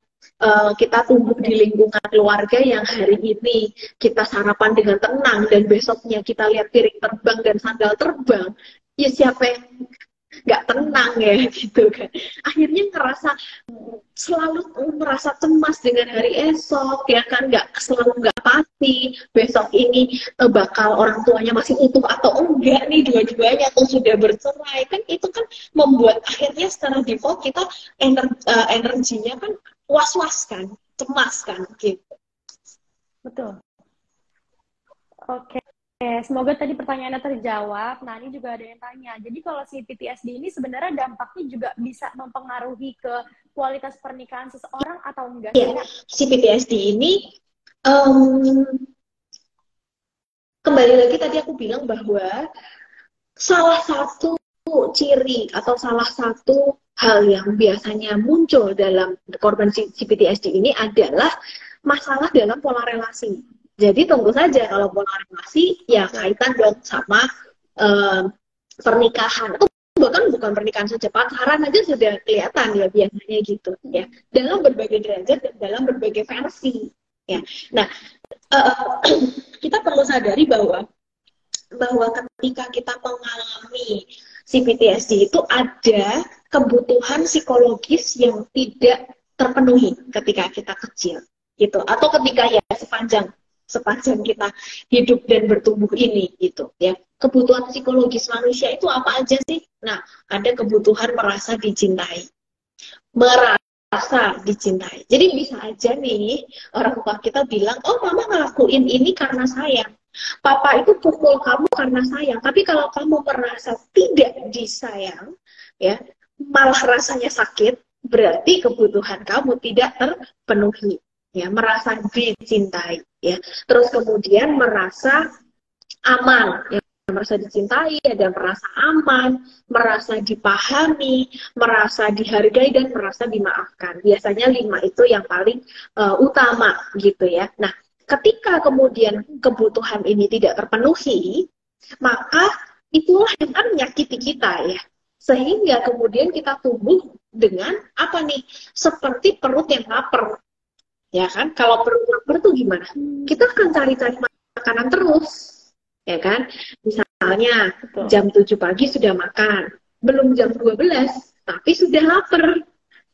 kita tumbuh di lingkungan keluarga yang hari ini kita sarapan dengan tenang dan besoknya kita lihat piring terbang dan sandal terbang, ya siapa yang nggak tenang ya gitu kan. Akhirnya selalu merasa cemas dengan hari esok ya kan, selalu nggak pasti besok ini bakal orang tuanya masih utuh atau enggak nih dua-duanya, atau sudah bercerai kan. Itu kan membuat akhirnya secara default kita energinya kan was-was kan, cemas kan gitu. Betul. Oke. Semoga tadi pertanyaannya terjawab. Nah, ini juga ada yang tanya. Jadi kalau si PTSD ini sebenarnya dampaknya juga bisa mempengaruhi ke kualitas pernikahan seseorang atau enggak? Ya, si PTSD ini kembali lagi tadi aku bilang bahwa salah satu ciri atau salah satu hal yang biasanya muncul dalam korban PTSD ini adalah masalah dalam pola relasi. Jadi tentu saja kalau pola relasi ya kaitan dong sama pernikahan. Atau bahkan bukan pernikahan saja, pacaran aja sudah kelihatan ya biasanya gitu ya. Dalam berbagai derajat dan dalam berbagai versi ya. Nah, kita perlu sadari bahwa ketika kita mengalami si PTSD itu ada kebutuhan psikologis yang tidak terpenuhi ketika kita kecil gitu, atau ketika ya sepanjang kita hidup dan bertumbuh ini gitu ya. Kebutuhan psikologis manusia itu apa aja sih? Nah, ada kebutuhan merasa dicintai. Jadi bisa aja nih orang tua kita bilang, oh mama ngelakuin ini karena sayang, papa itu pukul kamu karena sayang. Tapi kalau kamu merasa tidak disayang, ya malah rasanya sakit, berarti kebutuhan kamu tidak terpenuhi. Ya, merasa dicintai, ya. Terus kemudian merasa aman, ya. Merasa dicintai, ada merasa aman, merasa dipahami, merasa dihargai, dan merasa dimaafkan. Biasanya 5 itu yang paling utama gitu ya. Nah, ketika kemudian kebutuhan ini tidak terpenuhi, maka itulah yang akan menyakiti kita ya. Sehingga kemudian kita tumbuh dengan apa nih? Seperti perut yang lapar. Ya kan? Kalau perut lapar tuh gimana? Kita akan cari-cari makanan terus. Ya kan? Misalnya jam 7 pagi sudah makan, belum jam 12, tapi sudah lapar.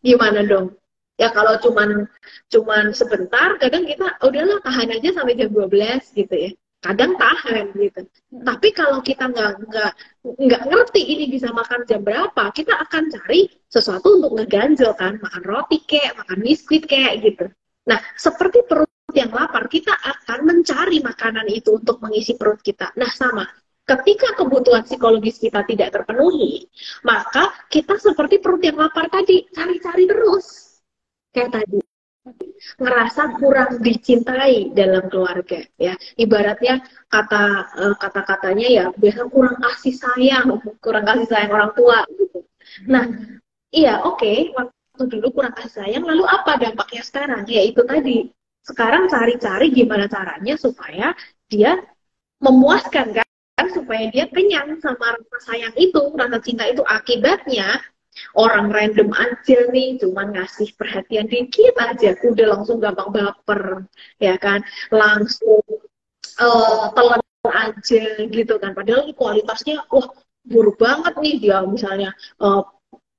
Gimana dong? Ya kalau cuman sebentar, kadang kita udahlah tahan aja sampai jam 12 gitu ya. Kadang tahan gitu. Tapi kalau kita nggak ngerti ini bisa makan jam berapa, kita akan cari sesuatu untuk ngeganjel kan, makan roti kek, makan biskuit kek gitu. Nah, seperti perut yang lapar, kita akan mencari makanan itu untuk mengisi perut kita. Nah, sama. Ketika kebutuhan psikologis kita tidak terpenuhi, maka kita seperti perut yang lapar tadi, cari-cari terus. Kayak tadi. Ngerasa kurang dicintai dalam keluarga. Ya. Ibaratnya kata-katanya ya, biasa kurang kasih sayang orang tua. Gitu. Nah, iya oke. Dulu kurang kasih sayang, lalu apa dampaknya sekarang? Ya itu tadi, sekarang cari-cari gimana caranya supaya dia memuaskan kan, supaya dia kenyang sama rasa sayang itu, rasa cinta itu. Akibatnya orang random aja nih, cuman ngasih perhatian dikit aja, udah langsung gampang baper, ya kan, langsung telan aja gitu kan, padahal kualitasnya wah buruk banget nih, dia misalnya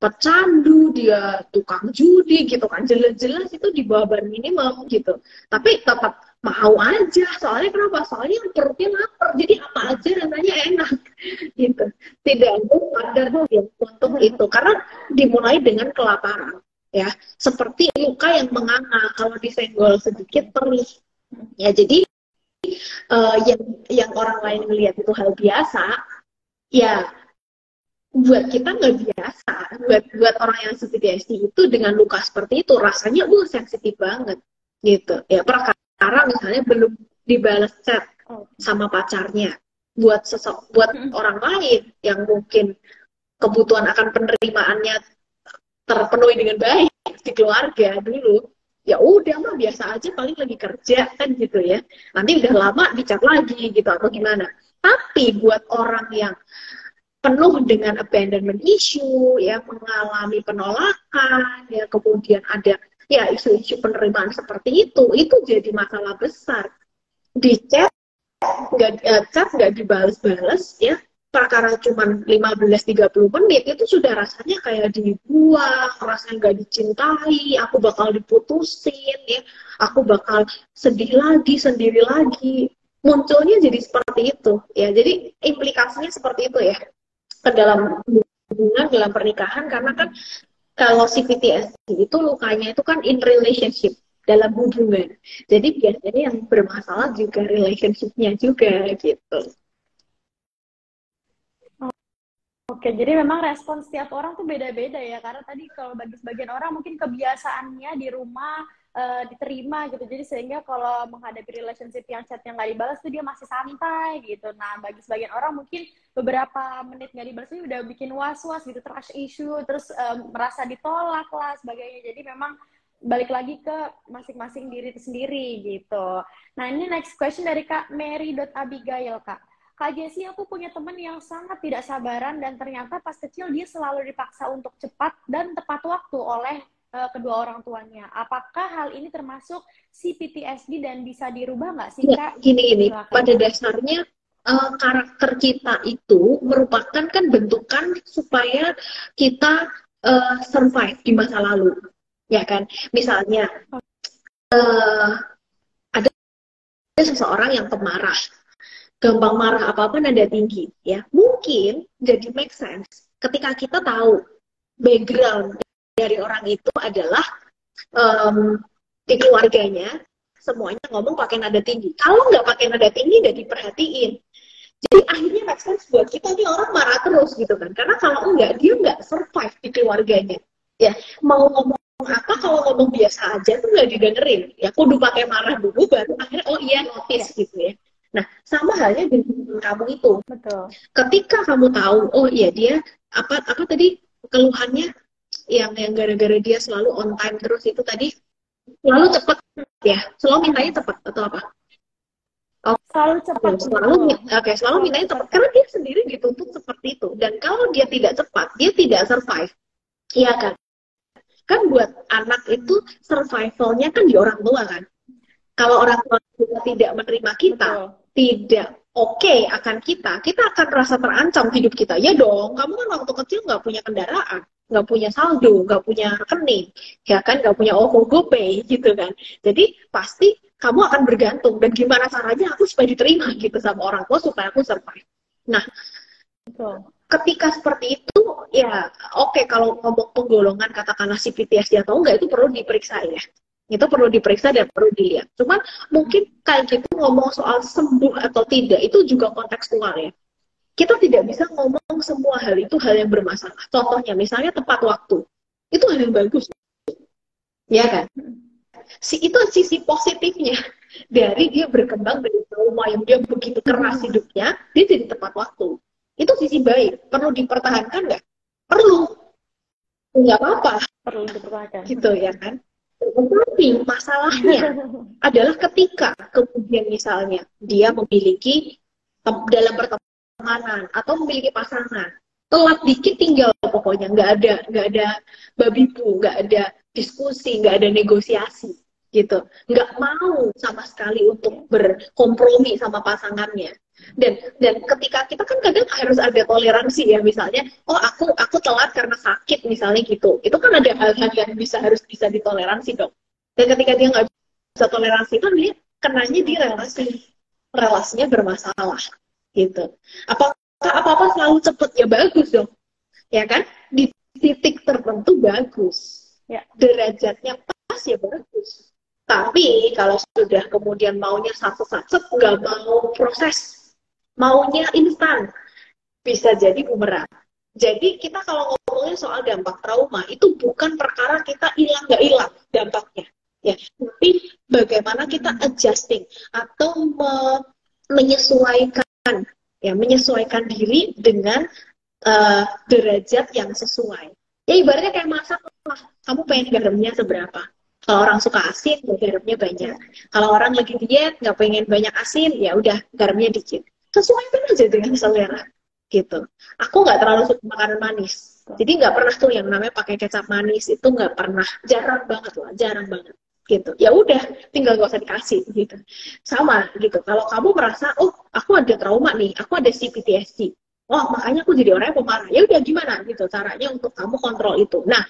pecandu, dia tukang judi gitu kan, jelas-jelas itu di bawah bar minimum gitu, tapi tetap mau aja. Soalnya kenapa? Soalnya perutnya lapar, jadi apa aja rasanya enak gitu. Tidak ada standar untuk itu, karena dimulai dengan kelaparan ya, seperti luka yang menganga, kalau disenggol sedikit perih ya. Jadi yang orang lain melihat itu hal biasa, ya buat kita nggak biasa. Buat orang yang PTSD itu dengan luka seperti itu rasanya sensitif banget gitu ya. Perkara misalnya belum dibalas chat sama pacarnya, buat orang lain yang mungkin kebutuhan akan penerimaannya terpenuhi dengan baik di keluarga dulu, ya udah mah biasa aja, paling lagi kerja kan gitu ya, nanti udah lama dicat lagi gitu atau gimana. Tapi buat orang yang penuh dengan abandonment issue, ya, mengalami penolakan, ya, kemudian ada ya isu-isu penerimaan seperti itu jadi masalah besar. Di chat nggak dibales-bales, ya, perkara cuma 15-30 menit itu sudah rasanya kayak dibuang, rasanya nggak dicintai, aku bakal diputusin, ya, aku bakal sedih lagi, sendiri lagi. Munculnya jadi seperti itu, ya. Jadi implikasinya seperti itu ya, ke dalam hubungan, dalam pernikahan. Karena kan kalau si PTSD itu lukanya itu kan in relationship dalam hubungan. Jadi biasanya yang bermasalah juga relationship-nya juga gitu. Oke, jadi memang respon setiap orang tuh beda-beda ya, karena tadi kalau bagi sebagian orang mungkin kebiasaannya di rumah diterima gitu, jadi sehingga kalau menghadapi relationship yang chatnya nggak dibalas tuh dia masih santai gitu. Nah, bagi sebagian orang mungkin beberapa menit nggak dibalas itu udah bikin was-was gitu, trust issue, terus merasa ditolak lah sebagainya. Jadi memang balik lagi ke masing-masing diri itu sendiri gitu. Nah, ini next question dari Kak Mary.Abigail, Kak. Kak Jessie, aku punya teman yang sangat tidak sabaran dan ternyata pas kecil dia selalu dipaksa untuk cepat dan tepat waktu oleh kedua orang tuanya. Apakah hal ini termasuk CPTSD dan bisa dirubah nggak sih, Kak? Gini. Silakan. Pada dasarnya karakter kita itu merupakan kan bentukan supaya kita survive di masa lalu, ya kan? Misalnya ada seseorang yang pemarah, gampang marah apa-apa nada tinggi, ya mungkin jadi make sense ketika kita tahu background dari orang itu adalah di keluarganya semuanya ngomong pakai nada tinggi. Kalau nggak pakai nada tinggi nggak diperhatiin, jadi akhirnya make sense buat kita nih orang marah terus gitu kan, karena kalau enggak dia nggak survive di keluarganya. Ya mau ngomong apa, kalau ngomong biasa aja tuh nggak didengerin, ya kudu pakai marah dulu baru akhirnya oh iya notice gitu ya. Nah, sama halnya dengan kamu itu. Betul. Ketika kamu tahu, oh iya dia apa tadi keluhannya yang gara-gara dia selalu on time terus itu tadi, selalu cepat ya, selalu mintanya cepat atau apa? Oh, Selalu cepat. selalu mintanya cepat karena dia sendiri dituntut seperti itu. Dan kalau dia tidak cepat, dia tidak survive. Iya kan? Kan buat anak itu survivalnya kan di orang tua kan. Kalau orang tua tidak menerima kita, tidak oke akan kita akan merasa terancam hidup kita. Ya dong, kamu kan waktu kecil nggak punya kendaraan, nggak punya saldo, nggak punya rekening, ya kan, nggak punya OVO, GoPay gitu kan. Jadi pasti kamu akan bergantung, dan gimana caranya aku supaya diterima gitu sama orang tua supaya aku survive. Nah, ketika seperti itu, ya oke, kalau ngomong penggolongan katakanlah CPTSD atau enggak, itu perlu diperiksa ya. Itu perlu diperiksa dan perlu dilihat. Cuman mungkin kayak gitu ngomong soal sembuh atau tidak, itu juga kontekstual ya. Kita tidak bisa ngomong semua hal itu hal yang bermasalah. Contohnya misalnya tepat waktu. Itu hal yang bagus. Ya kan? Itu sisi positifnya dari dia berkembang dari trauma yang dia begitu keras hidupnya, dia jadi tepat waktu. Itu sisi baik. Perlu dipertahankan nggak? Perlu. Nggak apa-apa. Perlu dipertahankan. Gitu ya kan? Tetapi masalahnya adalah ketika kemudian misalnya dia memiliki dalam pertemanan atau memiliki pasangan, telat dikit tinggal pokoknya, nggak ada babi bu, nggak ada diskusi, nggak ada negosiasi gitu, nggak mau sama sekali untuk berkompromi sama pasangannya. Dan ketika kita kan kadang harus ada toleransi ya, misalnya oh aku telat karena sakit misalnya gitu, itu kan ada hal-hal yang harus bisa ditoleransi dong. Dan ketika dia nggak bisa toleransi kan dia kenanya di relasinya bermasalah gitu. Apa selalu cepet? Ya bagus dong, ya kan, di titik tertentu bagus ya, derajatnya pas ya bagus. Tapi kalau sudah kemudian maunya satu-satu, nggak mau proses, maunya instan, bisa jadi bumerang. Jadi kita kalau ngomongin soal dampak trauma, itu bukan perkara kita hilang nggak hilang dampaknya, ya. Tapi bagaimana kita adjusting atau menyesuaikan diri dengan derajat yang sesuai. Ya ibaratnya kayak masak lah, kamu pengen garamnya seberapa? Kalau orang suka asin, ya garamnya banyak. Kalau orang lagi diet, nggak pengen banyak asin, ya udah garamnya dikit. Sesuaikan aja dengan selera, gitu. Aku nggak terlalu suka makanan manis, jadi nggak pernah tuh yang namanya pakai kecap manis, itu nggak pernah, jarang banget, gitu. Ya udah, tinggal nggak usah dikasih, gitu. Sama, gitu. Kalau kamu merasa, oh aku ada trauma nih, aku ada CPTSD, oh makanya aku jadi orang yang pemarah, ya udah gimana, gitu caranya untuk kamu kontrol itu. Nah,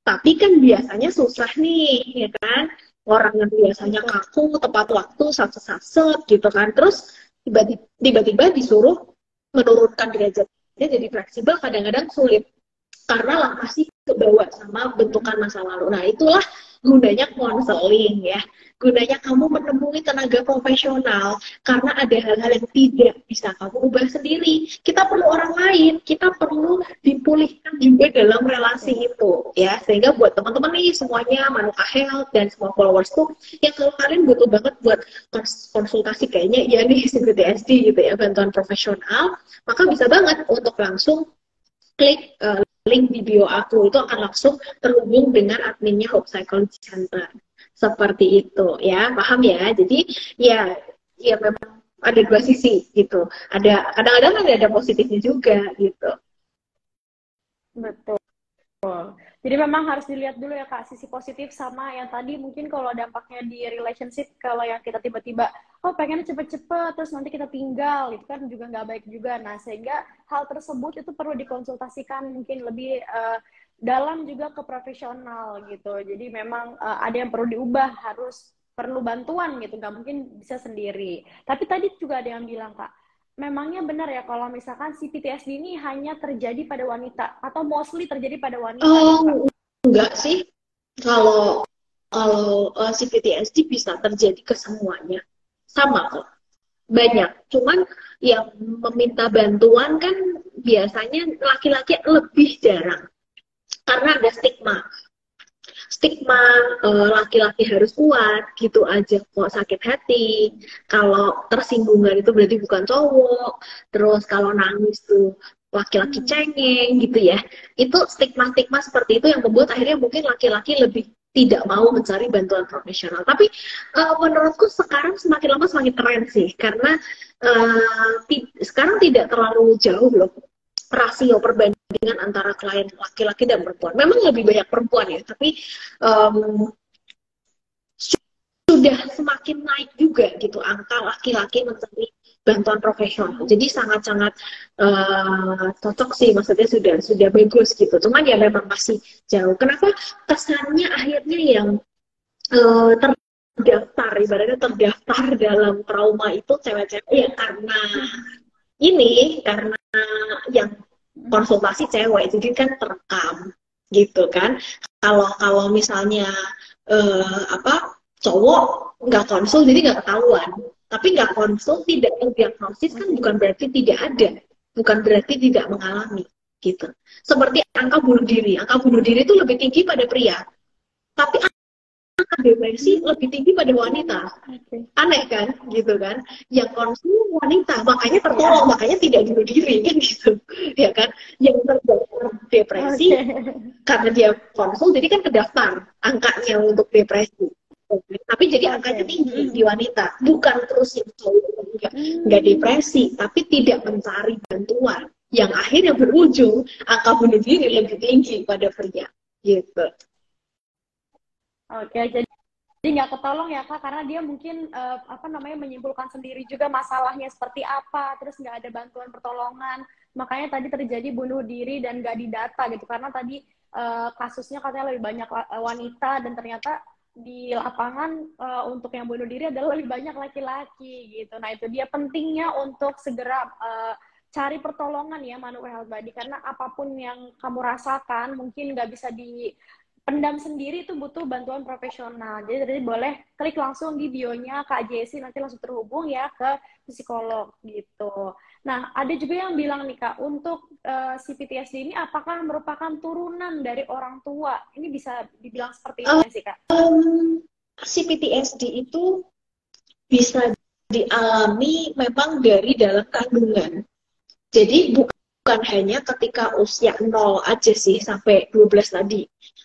tapi kan biasanya susah nih, ya kan? Orang yang biasanya kaku, tepat waktu, saset-saset gitu kan. Terus tiba-tiba disuruh menurunkan derajatnya jadi fleksibel, kadang-kadang sulit. Karena lah masih kebawa sama bentukan masa lalu. Nah, itulah gunanya konseling ya, gunanya kamu menemui tenaga profesional karena ada hal-hal yang tidak bisa kamu ubah sendiri. Kita perlu orang lain, kita perlu dipulihkan juga dalam relasi itu ya. Sehingga buat teman-teman nih semuanya Manuka Health dan semua followers tuh yang kalau kalian butuh banget buat konsultasi kayaknya ya nih CPTSD gitu ya, bantuan profesional, maka bisa banget untuk langsung klik link di bio aku, itu akan langsung terhubung dengan adminnya Hope Psychology Center. Seperti itu ya, paham ya? Jadi ya memang ada dua sisi gitu. Ada kadang-kadang ada positifnya juga gitu. Betul. Jadi memang harus dilihat dulu ya Kak, sisi positif sama yang tadi mungkin kalau dampaknya di relationship, kalau yang kita tiba-tiba, oh pengen cepet-cepet, terus nanti kita tinggal, itu kan juga nggak baik juga. Nah, sehingga hal tersebut itu perlu dikonsultasikan mungkin lebih dalam juga ke profesional gitu. Jadi memang ada yang perlu diubah, harus perlu bantuan gitu, nggak mungkin bisa sendiri. Tapi tadi juga ada yang bilang Kak, memangnya benar ya kalau misalkan si PTSD ini hanya terjadi pada wanita atau mostly terjadi pada wanita? Oh, enggak sih. Kalau si PTSD bisa terjadi ke semuanya. Sama kok. Banyak. Cuman yang meminta bantuan kan biasanya laki-laki lebih jarang. Karena ada stigma laki-laki harus kuat gitu aja kok sakit hati, kalau tersinggungan itu berarti bukan cowok, terus kalau nangis tuh laki-laki cengeng gitu ya. Itu stigma-stigma seperti itu yang membuat akhirnya mungkin laki-laki lebih tidak mau mencari bantuan profesional. Tapi menurutku sekarang semakin lama semakin keren sih, karena sekarang tidak terlalu jauh loh rasio perbandingan antara klien laki-laki dan perempuan. Memang lebih banyak perempuan ya, tapi sudah semakin naik juga gitu angka laki-laki mencari bantuan profesional. Jadi sangat-sangat cocok sih, maksudnya sudah bagus gitu. Cuman ya memang masih jauh. Kenapa kesannya akhirnya yang terdaftar, ibaratnya terdaftar dalam trauma itu cewek-cewek ya karena yang konsultasi cewek, jadi kan terekam gitu kan. Kalau misalnya cowok nggak konsul jadi nggak ketahuan, tapi nggak konsul tidak terdiagnosis kan bukan berarti tidak ada, bukan berarti tidak mengalami gitu. Seperti angka bunuh diri itu lebih tinggi pada pria, tapi depresi lebih tinggi pada wanita. Aneh kan gitu kan, yang konsul wanita makanya tertolong, makanya tidak bunuh diri kan gitu ya kan. Yang terdaftar depresi karena dia konsul jadi kan terdaftar angkanya untuk depresi, tapi jadi angkanya tinggi di wanita, bukan terus yang cowok nggak depresi tapi tidak mencari bantuan, yang akhirnya berujung angka bunuh diri lebih tinggi pada pria gitu. Oke, jadi nggak ketolong ya Kak, karena dia mungkin menyimpulkan sendiri juga masalahnya seperti apa, terus nggak ada bantuan pertolongan, makanya tadi terjadi bunuh diri dan nggak didata gitu, karena tadi kasusnya katanya lebih banyak wanita dan ternyata di lapangan untuk yang bunuh diri adalah lebih banyak laki-laki gitu. Nah itu dia pentingnya untuk segera cari pertolongan ya Manuka Health Buddy, karena apapun yang kamu rasakan mungkin nggak bisa pendam sendiri, itu butuh bantuan profesional. Jadi boleh klik langsung di bionya Kak Jessi, nanti langsung terhubung ya ke psikolog gitu. Nah, ada juga yang bilang nih Kak, untuk si PTSD ini apakah merupakan turunan dari orang tua? Ini bisa dibilang seperti ini sih Kak? Si PTSD itu bisa dialami memang dari dalam kandungan. Jadi bukan hanya ketika usia 0 aja sih sampai 12 tadi.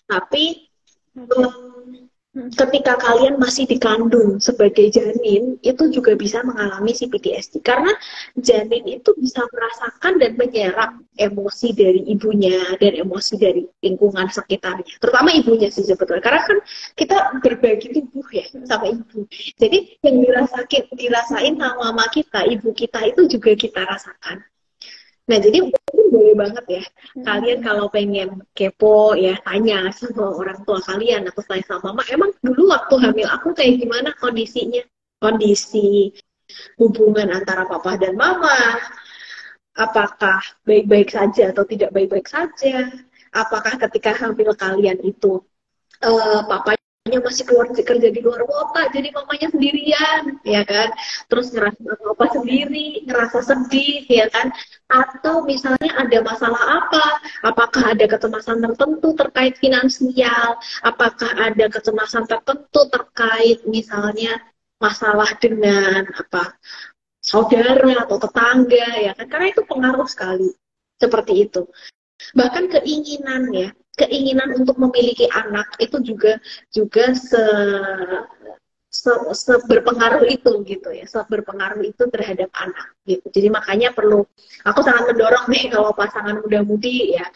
Tapi ketika kalian masih dikandung sebagai janin, itu juga bisa mengalami si PTSD. Karena janin itu bisa merasakan dan menyerap emosi dari ibunya dan emosi dari lingkungan sekitarnya. Terutama ibunya sih sebetulnya. Karena kan kita berbagi tubuh ya sama ibu. Jadi yang dirasain sama mama kita, ibu kita itu juga kita rasakan. Nah, jadi boleh banget ya, kalian kalau pengen kepo ya, tanya sama orang tua kalian, atau tanya sama mama, emang dulu waktu hamil aku kayak gimana kondisinya? Kondisi hubungan antara papa dan mama, apakah baik-baik saja atau tidak baik-baik saja? Apakah ketika hamil kalian itu, papanya masih keluar kerja di luar kota, jadi mamanya sendirian, ya kan? Terus ngerasa apa sendiri, ngerasa sedih, ya kan? Atau misalnya ada masalah apa? Apakah ada kecemasan tertentu terkait finansial? Apakah ada kecemasan tertentu terkait misalnya masalah dengan apa saudara atau tetangga, ya kan? Karena itu pengaruh sekali seperti itu. Bahkan keinginan ya, keinginan untuk memiliki anak itu juga berpengaruh itu gitu ya, berpengaruh itu terhadap anak gitu. Jadi makanya perlu, aku sangat mendorong nih kalau pasangan muda-mudi ya,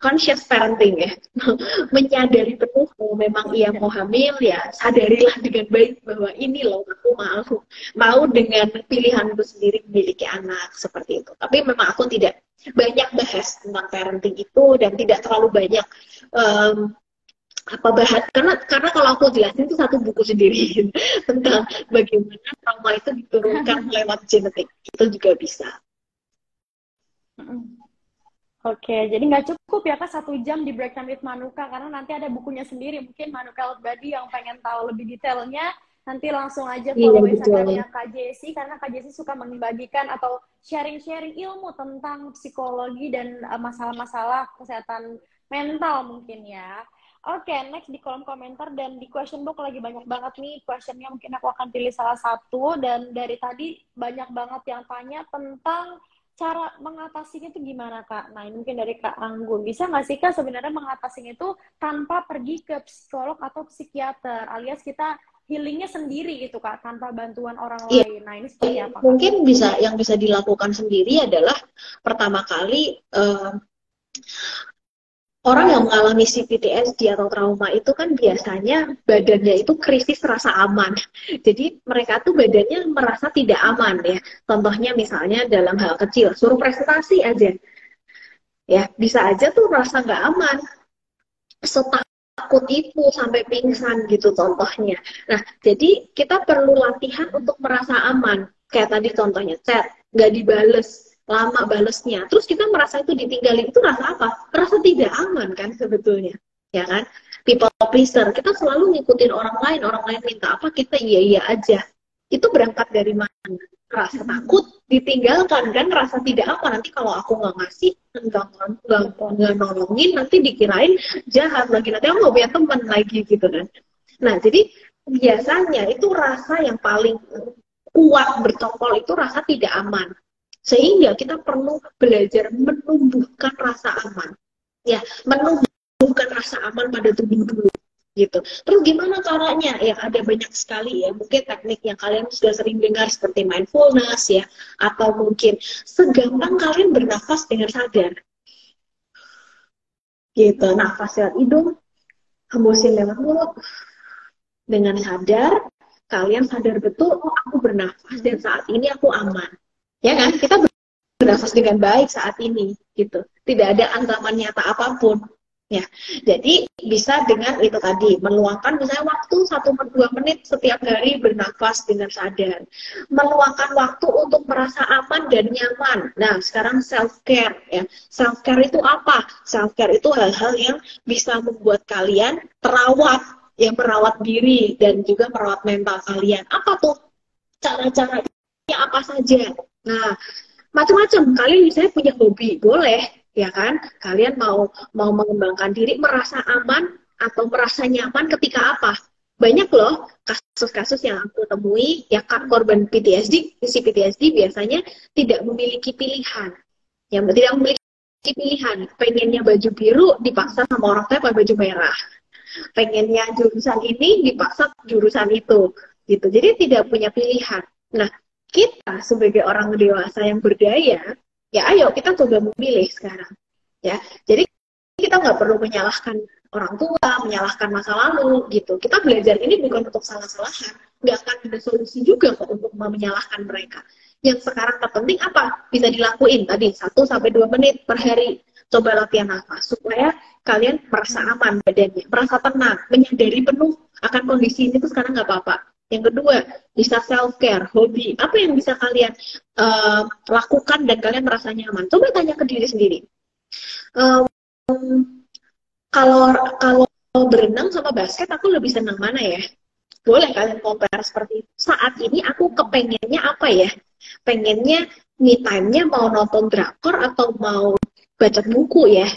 conscious parenting ya, menyadari penuh memang ia mau hamil ya, sadarilah dengan baik bahwa ini loh aku mau dengan pilihanku sendiri memiliki anak seperti itu. Tapi memang aku tidak banyak bahas tentang parenting itu dan tidak terlalu banyak bahas karena kalau aku jelasin itu satu buku sendiri tentang bagaimana trauma itu diturunkan lewat genetik, itu juga bisa. Oke, jadi nggak cukup ya Kak 1 jam di Break Time with Manuka, karena nanti ada bukunya sendiri. Mungkin Manuka Body yang pengen tahu lebih detailnya, nanti langsung aja follow Instagramnya Kak Jessi, karena Kak Jessi suka membagikan atau sharing-sharing ilmu tentang psikologi dan masalah-masalah kesehatan mental mungkin ya. Oke, next di kolom komentar dan di question box lagi banyak banget nih questionnya, mungkin aku akan pilih salah satu. Dan dari tadi banyak banget yang tanya tentang cara mengatasinya itu gimana Kak? Nah, ini mungkin dari Kak Anggun. Bisa nggak sih Kak sebenarnya mengatasinya itu tanpa pergi ke psikolog atau psikiater, alias kita healingnya sendiri gitu Kak, tanpa bantuan orang lain. Nah, ini seperti apa Kak? Mungkin yang bisa dilakukan sendiri adalah pertama kali orang yang mengalami PTSD atau trauma itu kan biasanya badannya itu krisis rasa aman. Jadi mereka tuh badannya merasa tidak aman ya. Contohnya misalnya dalam hal kecil, suruh presentasi aja. Ya, bisa aja tuh merasa nggak aman. Setakut itu sampai pingsan gitu contohnya. Nah, jadi kita perlu latihan untuk merasa aman. Kayak tadi contohnya, chat, nggak dibales, lama balesnya, terus kita merasa itu ditinggalin, itu rasa apa? Rasa tidak aman kan sebetulnya, ya kan? People pleaser, kita selalu ngikutin orang lain minta apa, kita iya aja. Itu berangkat dari mana? Rasa takut ditinggalkan kan, rasa tidak apa, nanti kalau aku nggak ngasih, nggak nolongin, nanti dikirain jahat lagi, nanti aku nggak punya teman lagi gitu kan. Nah, jadi biasanya itu rasa yang paling kuat bercokol itu rasa tidak aman. Sehingga kita perlu belajar menumbuhkan rasa aman. Ya, menumbuhkan rasa aman pada tubuh dulu. Gitu. Terus gimana caranya? Ya, ada banyak sekali ya. Mungkin teknik yang kalian sudah sering dengar seperti mindfulness ya. Atau mungkin segampang kalian bernafas dengan sadar. Gitu, nafas lewat hidung, hembusin lewat mulut. Dengan sadar, kalian sadar betul, oh aku bernafas dan saat ini aku aman. Ya kan, kita bernafas dengan baik saat ini, gitu. Tidak ada ancaman nyata apapun, ya. Jadi bisa dengan itu tadi, meluangkan misalnya waktu 1-2 menit setiap hari bernafas dengan sadar. Meluangkan waktu untuk merasa aman dan nyaman. Nah, sekarang self-care, ya. Self-care itu apa? Self-care itu hal-hal yang bisa membuat kalian terawat, yang merawat diri dan juga merawat mental kalian. Apa tuh cara-caranya? Apa saja? Nah, macam-macam. Kalian misalnya punya hobi, boleh, ya kan? Kalian mau mengembangkan diri, merasa aman atau merasa nyaman ketika apa? Banyak loh kasus-kasus yang aku temui, ya kan korban PTSD, PTSD biasanya tidak memiliki pilihan. Yang tidak memiliki pilihan. Pengennya baju biru dipaksa sama orang tua pakai baju merah. Pengennya jurusan ini dipaksa jurusan itu, gitu. Jadi tidak punya pilihan. Nah, kita sebagai orang dewasa yang berdaya, ya ayo kita coba memilih sekarang, ya. Jadi kita nggak perlu menyalahkan orang tua, menyalahkan masa lalu, gitu. Kita belajar ini bukan untuk salah-salahan, nggak akan ada solusi juga kok untuk menyalahkan mereka. Yang sekarang terpenting apa? Bisa dilakuin tadi 1-2 menit per hari. Coba latihan nafas supaya kalian merasa aman badannya, merasa tenang, menyadari penuh akan kondisi ini tuh sekarang nggak apa-apa. Yang kedua, bisa self-care, hobi. Apa yang bisa kalian lakukan dan kalian merasa nyaman? Coba tanya ke diri sendiri. Kalau berenang sama basket aku lebih senang mana ya? Boleh kalian compare seperti itu. Saat ini aku kepengennya apa ya? Pengennya me time-nya mau nonton drakor atau mau baca buku ya?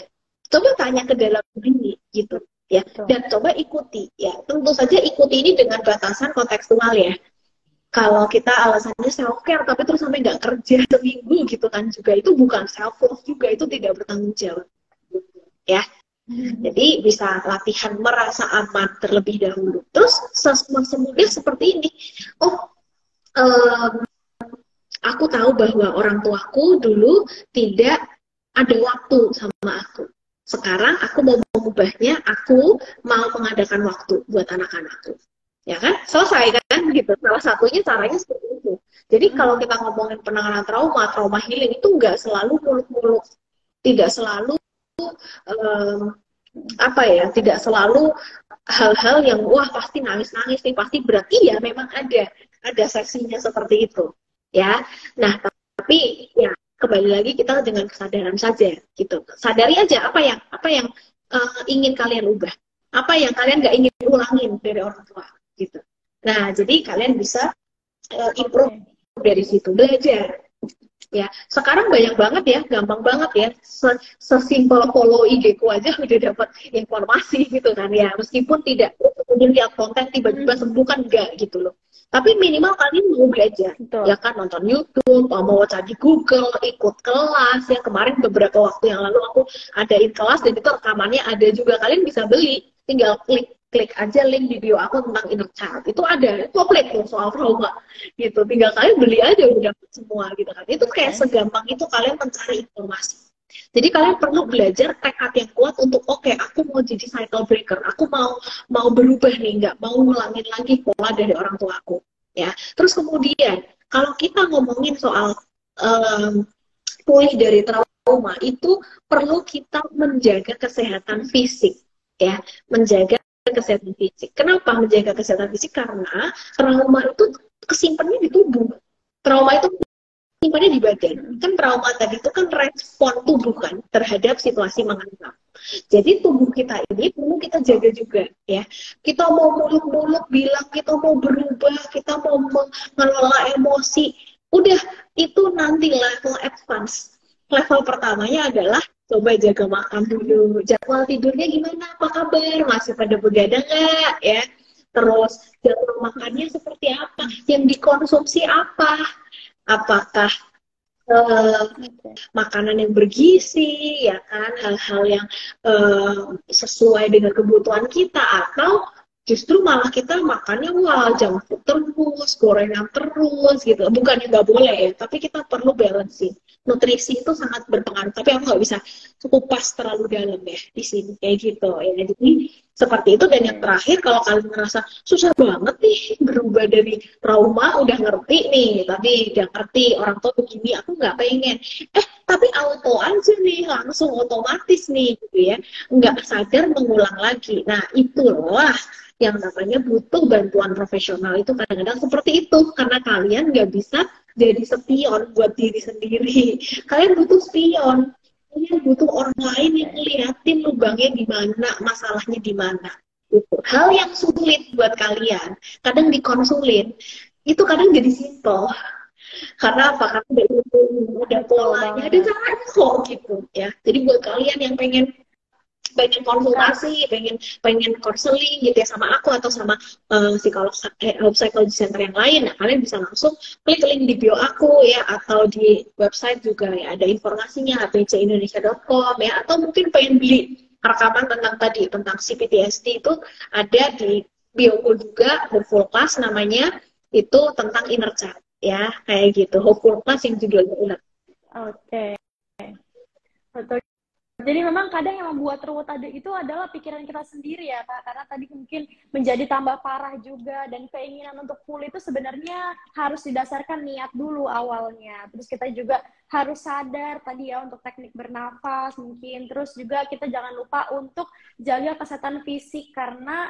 Coba tanya ke dalam diri gitu ya. Dan coba ikuti ya. Tentu saja ikuti ini dengan batasan kontekstual ya. Kalau kita alasannya self care tapi terus sampai nggak kerja seminggu gitu kan juga itu bukan self love juga, itu tidak bertanggung jawab ya. Jadi bisa latihan merasa aman terlebih dahulu. Terus masih muda seperti ini. Oh, aku tahu bahwa orang tuaku dulu tidak ada waktu sama aku. Sekarang aku mau mengubahnya, aku mau mengadakan waktu buat anak-anakku. Ya kan? Selesai kan? Gitu. Salah satunya caranya seperti itu. Jadi kalau kita ngomongin penanganan trauma, trauma healing itu nggak selalu muluk-muluk. Tidak selalu tidak selalu hal-hal yang wah pasti nangis-nangis nih, pasti berat. Iya, memang ada sesinya seperti itu. Ya. Nah, tapi ya kembali lagi kita dengan kesadaran saja gitu. Sadari aja apa yang ingin kalian ubah. Apa yang kalian nggak ingin ulangin dari orang tua gitu. Nah, jadi kalian bisa improve dari situ, belajar. Ya, sekarang banyak banget ya, gampang banget ya, sesimpel follow IG-ku aja udah dapat informasi gitu kan ya, meskipun tidak kemudian lihat konten tiba-tiba sembuh kan enggak gitu loh. Tapi minimal kalian mau belajar, ya kan, nonton YouTube, mau cari Google, ikut kelas ya. Kemarin beberapa waktu yang lalu aku adain kelas dan itu rekamannya ada juga, kalian bisa beli, tinggal klik aja link di bio aku tentang inner child, itu ada komplit tuh soal trauma gitu, tinggal kalian beli aja udah dapat semua gitu kan. Itu kayak segampang itu kalian mencari informasi. Jadi kalian perlu belajar tekad yang kuat untuk oke, aku mau jadi cycle breaker, aku mau berubah nih, nggak mau ngulangin lagi pola dari orang tua aku ya. Terus kemudian kalau kita ngomongin soal pulih dari trauma, itu perlu kita menjaga kesehatan fisik ya, menjaga kesehatan fisik. Kenapa menjaga kesehatan fisik? Karena trauma itu kesimpannya di tubuh. Trauma itu simpannya di badan. Kan trauma tadi itu kan respon tubuh kan terhadap situasi mengenal. Jadi tubuh kita ini perlu kita jaga juga ya. Kita mau muluk-muluk bilang kita mau berubah, kita mau mengelola emosi. Udah, itu nanti level advance. Level pertamanya adalah coba jaga makan dulu. Jadwal tidurnya gimana? Apa kabar? Masih pada begadang nggak? Ya. Terus jadwal makannya seperti apa? Yang dikonsumsi apa? Apakah makanan yang bergizi, ya kan? Hal-hal yang sesuai dengan kebutuhan kita, atau justru malah kita makannya wah junk food terus, gorengan terus gitu. Bukannya nggak boleh ya, tapi kita perlu balancing. Nutrisi itu sangat berpengaruh, tapi aku nggak bisa kupas terlalu dalam ya di sini kayak gitu ya. Jadi seperti itu. Dan yang terakhir, kalau kalian merasa susah banget nih berubah dari trauma, udah ngerti nih, tapi udah ngerti orang tua begini, aku nggak pengen, tapi auto aja nih, langsung otomatis nih gitu ya, nggak sadar mengulang lagi. Nah itulah yang namanya butuh bantuan profesional. Itu kadang-kadang seperti itu, karena kalian nggak bisa jadi spion buat diri sendiri. Kalian butuh spion, kalian butuh orang lain yang ngeliatin lubangnya di mana, masalahnya di mana. Gitu. Hal yang sulit buat kalian, kadang dikonsulin, itu kadang jadi simple. Karena apa? Karena udah polanya, ada caranya kok gitu ya. Jadi buat kalian yang pengen konsultasi, pengen konseling gitu ya sama aku atau sama psikolog psychology center yang lain, nah kalian bisa langsung klik link di bio aku ya, atau di website juga ya ada informasinya, hpcindonesia.com ya, atau mungkin pengen beli rekaman tentang CPTSD itu ada di bioku juga, Hopeful Class namanya, itu tentang inner child ya, kayak gitu. Hopeful Class yang judulnya inner. Oke. Betul. Jadi memang kadang yang membuat ruwet itu adalah pikiran kita sendiri ya Kak, karena tadi mungkin menjadi tambah parah juga, dan keinginan untuk pulih itu sebenarnya harus didasarkan niat dulu awalnya. Terus kita juga harus sadar tadi ya untuk teknik bernafas mungkin, terus juga kita jangan lupa untuk jaga kesehatan fisik, karena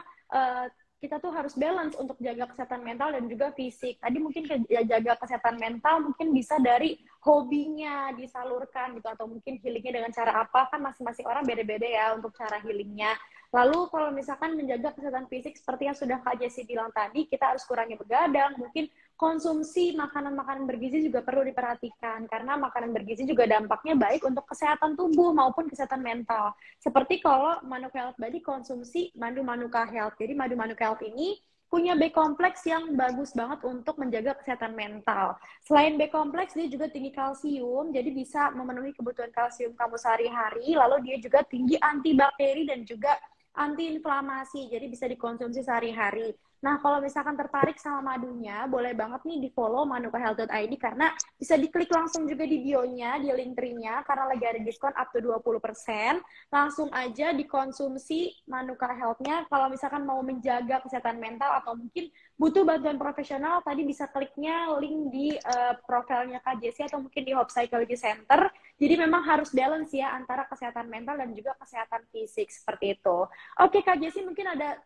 kita tuh harus balance untuk jaga kesehatan mental dan juga fisik. Tadi mungkin jaga kesehatan mental mungkin bisa dari hobinya disalurkan gitu, atau mungkin healingnya dengan cara apa, kan masing-masing orang beda-beda ya untuk cara healingnya. Lalu kalau misalkan menjaga kesehatan fisik seperti yang sudah Kak Jessie bilang tadi, kita harus kurangi begadang, mungkin konsumsi makanan-makanan bergizi juga perlu diperhatikan, karena makanan bergizi juga dampaknya baik untuk kesehatan tubuh maupun kesehatan mental. Seperti kalau Manuka Health Body konsumsi madu Manuka Health. Jadi madu Manuka Health ini punya B kompleks yang bagus banget untuk menjaga kesehatan mental. Selain B kompleks, dia juga tinggi kalsium, jadi bisa memenuhi kebutuhan kalsium kamu sehari-hari. Lalu dia juga tinggi antibakteri dan juga antiinflamasi, jadi bisa dikonsumsi sehari-hari. Nah, kalau misalkan tertarik sama madunya, boleh banget nih di-follow manukahealth.id, karena bisa diklik langsung juga di bio-nya, di link tree-nya, karena lagi ada diskon up to 20%. Langsung aja dikonsumsi Manuka Health-nya. Kalau misalkan mau menjaga kesehatan mental atau mungkin butuh bantuan profesional, tadi bisa kliknya link di profilnya Kak Jessie atau mungkin di Hope Psychology Center. Jadi memang harus balance ya antara kesehatan mental dan juga kesehatan fisik, seperti itu. Oke, Kak Jessie, mungkin ada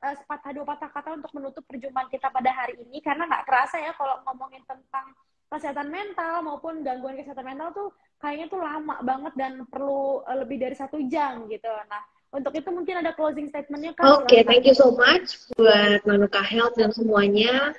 dua patah kata untuk menutup perjumpaan kita pada hari ini, karena nggak kerasa ya kalau ngomongin tentang kesehatan mental maupun gangguan kesehatan mental tuh kayaknya tuh lama banget dan perlu lebih dari 1 jam gitu. Nah, untuk itu mungkin ada closing statement-nya, Kak? Oke, thank you so much buat Manuka Health dan semuanya.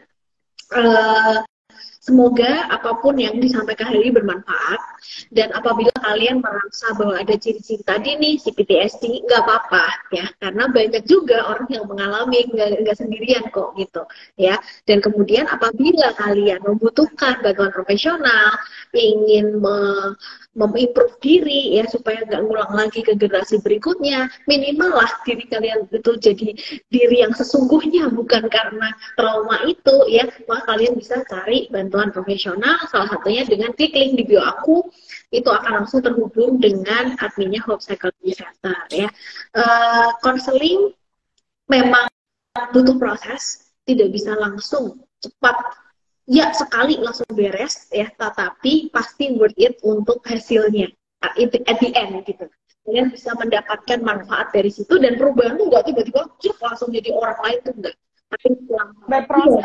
Semoga apapun yang disampaikan hari ini bermanfaat, dan apabila kalian merasa bahwa ada ciri-ciri tadi nih, si PTSD, nggak apa-apa ya, karena banyak juga orang yang mengalami, nggak sendirian kok gitu ya. Dan kemudian apabila kalian membutuhkan bantuan profesional, ingin memimprove diri ya supaya nggak ngulang lagi ke generasi berikutnya, minimal lah diri kalian itu jadi diri yang sesungguhnya, bukan karena trauma itu ya, maka kalian bisa cari bantuan profesional, salah satunya dengan klik link di bio aku, itu akan langsung terhubung dengan adminnya Hope Psychology Center ya. Konseling memang butuh proses, tidak bisa langsung cepat ya sekali langsung beres ya, tetapi pasti worth it untuk hasilnya at the end gitu. Kalian bisa mendapatkan manfaat dari situ, dan perubahan tuh nggak tiba-tiba langsung jadi orang lain tuh enggak, tapi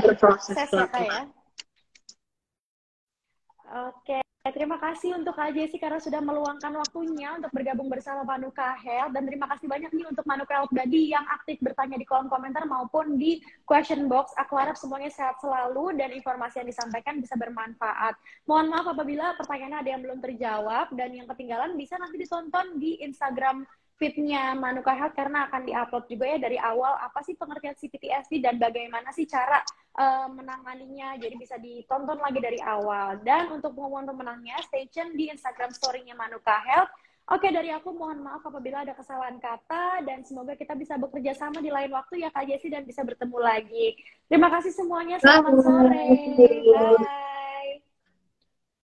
berproses pelan-pelan ya. Oke, terima kasih untuk Kak Jessie karena sudah meluangkan waktunya untuk bergabung bersama Manuka Health, dan terima kasih banyak nih untuk Manuka Health Body yang aktif bertanya di kolom komentar maupun di question box. Aku harap semuanya sehat selalu dan informasi yang disampaikan bisa bermanfaat. Mohon maaf apabila pertanyaannya ada yang belum terjawab, dan yang ketinggalan bisa nanti ditonton di Instagram feed-nya Manuka Health, karena akan diupload juga ya dari awal apa sih pengertian PTSD dan bagaimana sih cara menanganinya, jadi bisa ditonton lagi dari awal. Dan untuk pengumuman pemenangnya stay tune di Instagram story-nya Manuka Health. Oke, dari aku mohon maaf apabila ada kesalahan kata, dan semoga kita bisa bekerja sama di lain waktu ya Kak Jessie, dan bisa bertemu lagi. Terima kasih semuanya, selamat sore. Bye.